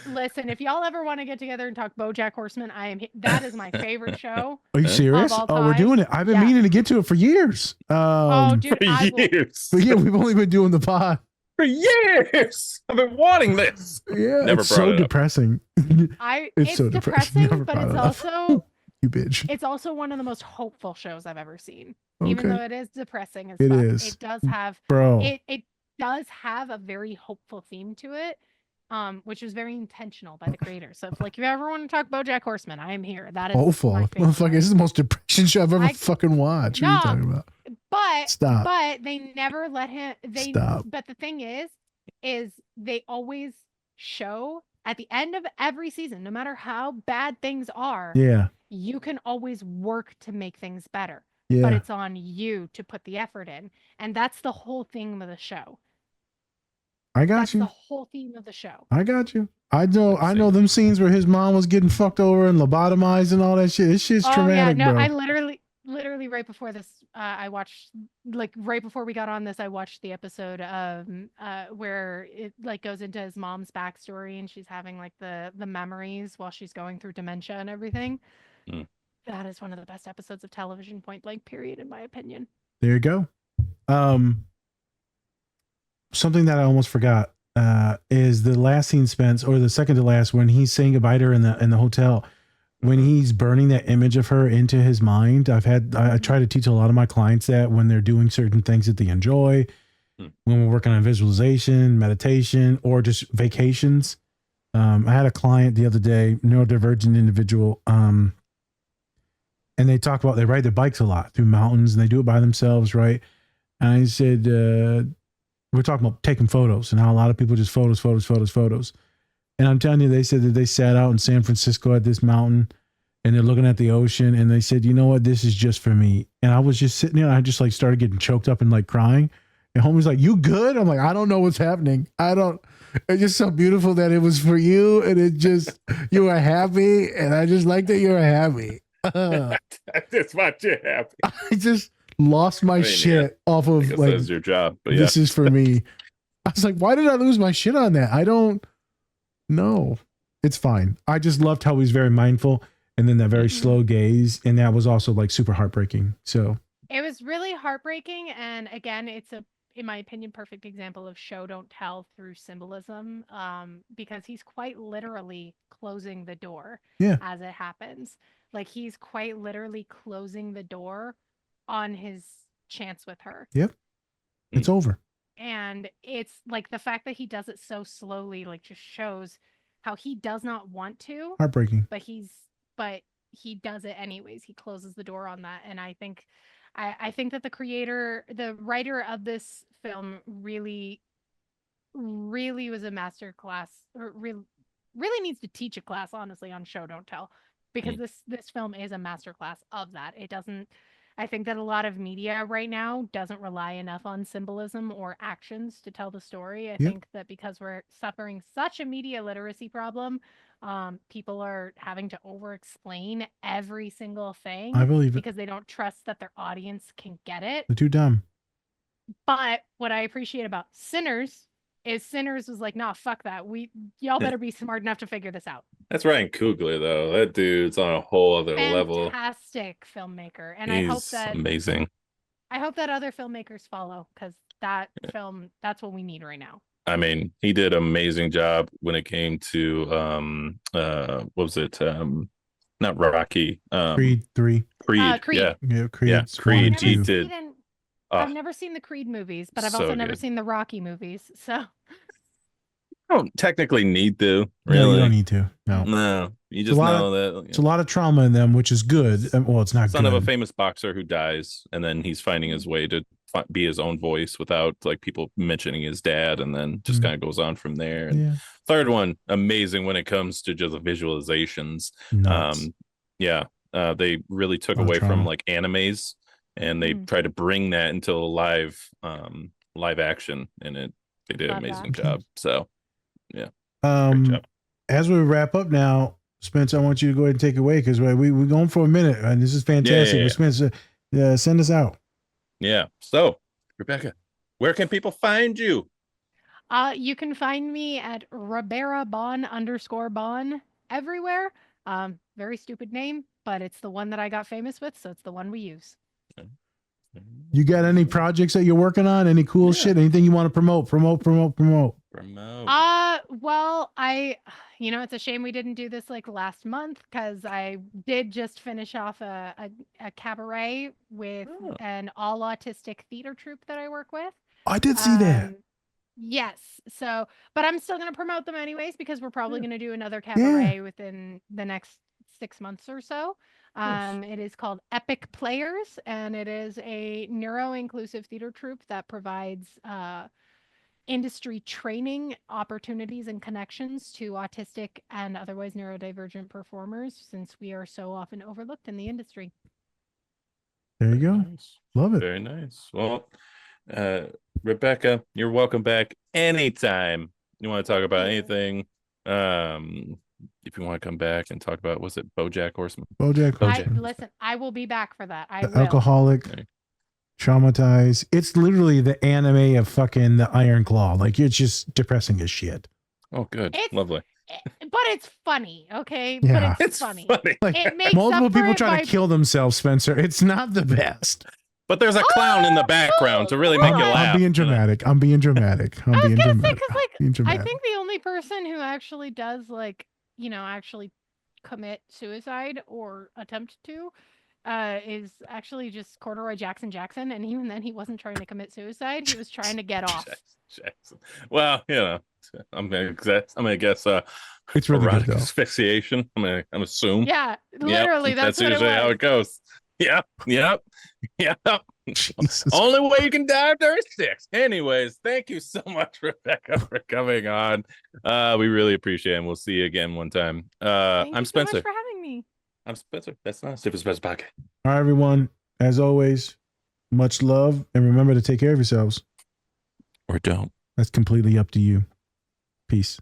C: Listen, if y'all ever want to get together and talk BoJack Horseman, that is my favorite show.
B: Are you serious? Oh, we're doing it. I've been meaning to get to it for years.
C: Dude,
A: for years.
B: But yeah, we've only been doing the pod.
A: For years. I've been wanting this.
B: Yeah, never it's so depressing.
C: It's so depressing, but it's also
B: you bitch.
C: It's also one of the most hopeful shows I've ever seen. Okay. Even though it is depressing as
B: fuck,
C: it does have it does have a very hopeful theme to it. Which was very intentional by the creators. So if like you ever want to talk BoJack Horseman, I am here. That is
B: hopeful. Motherfucker, this is the most depression show I've ever fucking watched. What are you talking about?
C: But they never let him.
B: Stop.
C: But the thing is they always show at the end of every season, no matter how bad things are.
B: Yeah.
C: You can always work to make things better.
B: Yeah.
C: But it's on you to put the effort in, and that's the whole theme of the show.
B: That's
C: the whole theme of the show.
B: I got you. I know them scenes where his mom was getting fucked over and lobotomized and all that shit. This shit's traumatic,
C: yeah, no,
B: bro.
C: I literally right before this, I watched, like right before we got on this, I watched the episode where it like goes into his mom's backstory and she's having like the memories while she's going through dementia and everything. That is one of the best episodes of television, point blank period, in my opinion.
B: There you go. Something that I almost forgot. is the last scene, Spence, or the second to last, when he's saying goodbye to her in the hotel. When he's burning that image of her into his mind. I try to teach a lot of my clients that when they're doing certain things that they enjoy, when we're working on visualization, meditation, or just vacations. I had a client the other day, neurodivergent individual, and they talk about, they ride their bikes a lot through mountains and they do it by themselves, right? And I said, we're talking about taking photos and how a lot of people just photos. And I'm telling you, they said that they sat out in San Francisco at this mountain and they're looking at the ocean and they said, you know what, this is just for me. And I was just sitting there and I just like started getting choked up and like crying. And homie's like, you good? I'm like, I don't know what's happening. It's just so beautiful that it was for you. And it just, you were happy. And I just like that you're happy.
A: I just want you happy.
B: I just lost my shit off of like,
A: that's your job. But
B: this is for me. I was like, why did I lose my shit on that? I don't know. It's fine. I just loved how he's very mindful. And then that very slow gaze. And that was also like super heartbreaking. So
C: it was really heartbreaking. And again, it's in my opinion, perfect example of show, don't tell through symbolism, because he's quite literally closing the door as it happens. Like he's quite literally closing the door on his chance with her.
B: Yep. It's over.
C: And it's like the fact that he does it so slowly, like just shows how he does not want to.
B: Heartbreaking.
C: But he does it anyways. He closes the door on that. And I think that the writer of this film really was a master class, or really needs to teach a class, honestly, on show, don't tell, because this film is a master class of that. I think that a lot of media right now doesn't rely enough on symbolism or actions to tell the story. I think that because we're suffering such a media literacy problem, people are having to over-explain every single thing.
B: I believe it.
C: Because they don't trust that their audience can get it.
B: They're too dumb.
C: But what I appreciate about Sinners is Sinners was like, nah, fuck that. Y'all better be smart enough to figure this out.
A: That's Ryan Coogler, though. That dude's on a whole other level.
C: Fantastic filmmaker. And
A: He's amazing.
C: I hope that other filmmakers follow, because that film, that's what we need right now.
A: I mean, he did an amazing job when it came to what was it? Not Rocky.
B: Creed 3.
A: Creed.
C: Creed.
A: Yeah.
B: Creed.
A: Creed. He did.
C: I've never seen the Creed movies, but I've also never seen the Rocky movies. So
A: I don't technically need to. Really,
B: no, you don't need to. No,
A: you just know that
B: it's a lot of trauma in them, which is good. Well, it's not
A: son
B: good.
A: of a famous boxer who dies, and then he's finding his way to be his own voice without like people mentioning his dad, and then just kind of goes on from there. And third one, amazing when it comes to just the visualizations.
B: Nuts.
A: They really took away from like animes, and they tried to bring that into live action, and they did an amazing job. So great job.
B: As we wrap up now, Spence, I want you to go ahead and take it away, because we're going for a minute, and this is fantastic.
A: Yeah.
B: Spence, send us out.
A: Yeah. So, Rebecca, where can people find you?
C: You can find me at Rebecca _Bon everywhere. Very stupid name, but it's the one that I got famous with, so it's the one we use.
B: You got any projects that you're working on? Any cool shit? Anything you want to promote?
C: Well, it's a shame we didn't do this like last month, because I did just finish off a cabaret with an all autistic theater troupe that I work with.
B: I did see that.
C: Yes. So, but I'm still going to promote them anyways, because we're probably going to do another cabaret within the next 6 months or so. It is called Epic Players, and it is a neuro-inclusive theater troupe that provides industry training opportunities and connections to autistic and otherwise neurodivergent performers, since we are so often overlooked in the industry.
B: There you go.
A: Nice.
B: Love it.
A: Very nice. Well, Rebecca, you're welcome back anytime you want to talk about anything. If you want to come back and talk about, was it BoJack Horseman?
B: BoJack.
C: Listen, I will be back for that. I will.
B: Alcoholic, traumatized. It's literally the anime of fucking the Iron Claw. Like, it's just depressing as shit.
A: Oh, good. Lovely.
C: But it's funny, okay?
B: Yeah.
C: But it's funny.
B: Like,
C: it makes
B: multiple
C: up for
B: people
C: it
B: try
C: by...
B: to kill themselves, Spencer. It's not the best.
A: But there's a clown in the background to really make you laugh.
B: I'm being dramatic. I'm being dramatic.
C: I was
B: being
C: gonna say,
B: dramatic.
C: because like
B: Being
C: I
B: dramatic.
C: think the only person who actually does like, you know, actually commit suicide or attempt to is actually just Corduroy Jackson, and even then he wasn't trying to commit suicide. He was trying to get off.
A: Jackson. Well, you know, I'm gonna guess
B: It's really
A: erotic
B: good though.
A: asphyxiation. I'm assume.
C: Yeah, literally, that's what
A: usually
C: it was.
A: how it goes. Yep.
B: Jesus.
A: Only way you can die after 6. Anyways, thank you so much, Rebecca, for coming on. We really appreciate it. And we'll see you again one time.
C: Thank
A: I'm
C: you
A: Spencer.
C: so much for having me.
A: I'm Spencer. That's not Stupid Spencer Podcast.
B: All right, everyone. As always, much love, and remember to take care of yourselves.
A: Or don't.
B: That's completely up to you. Peace.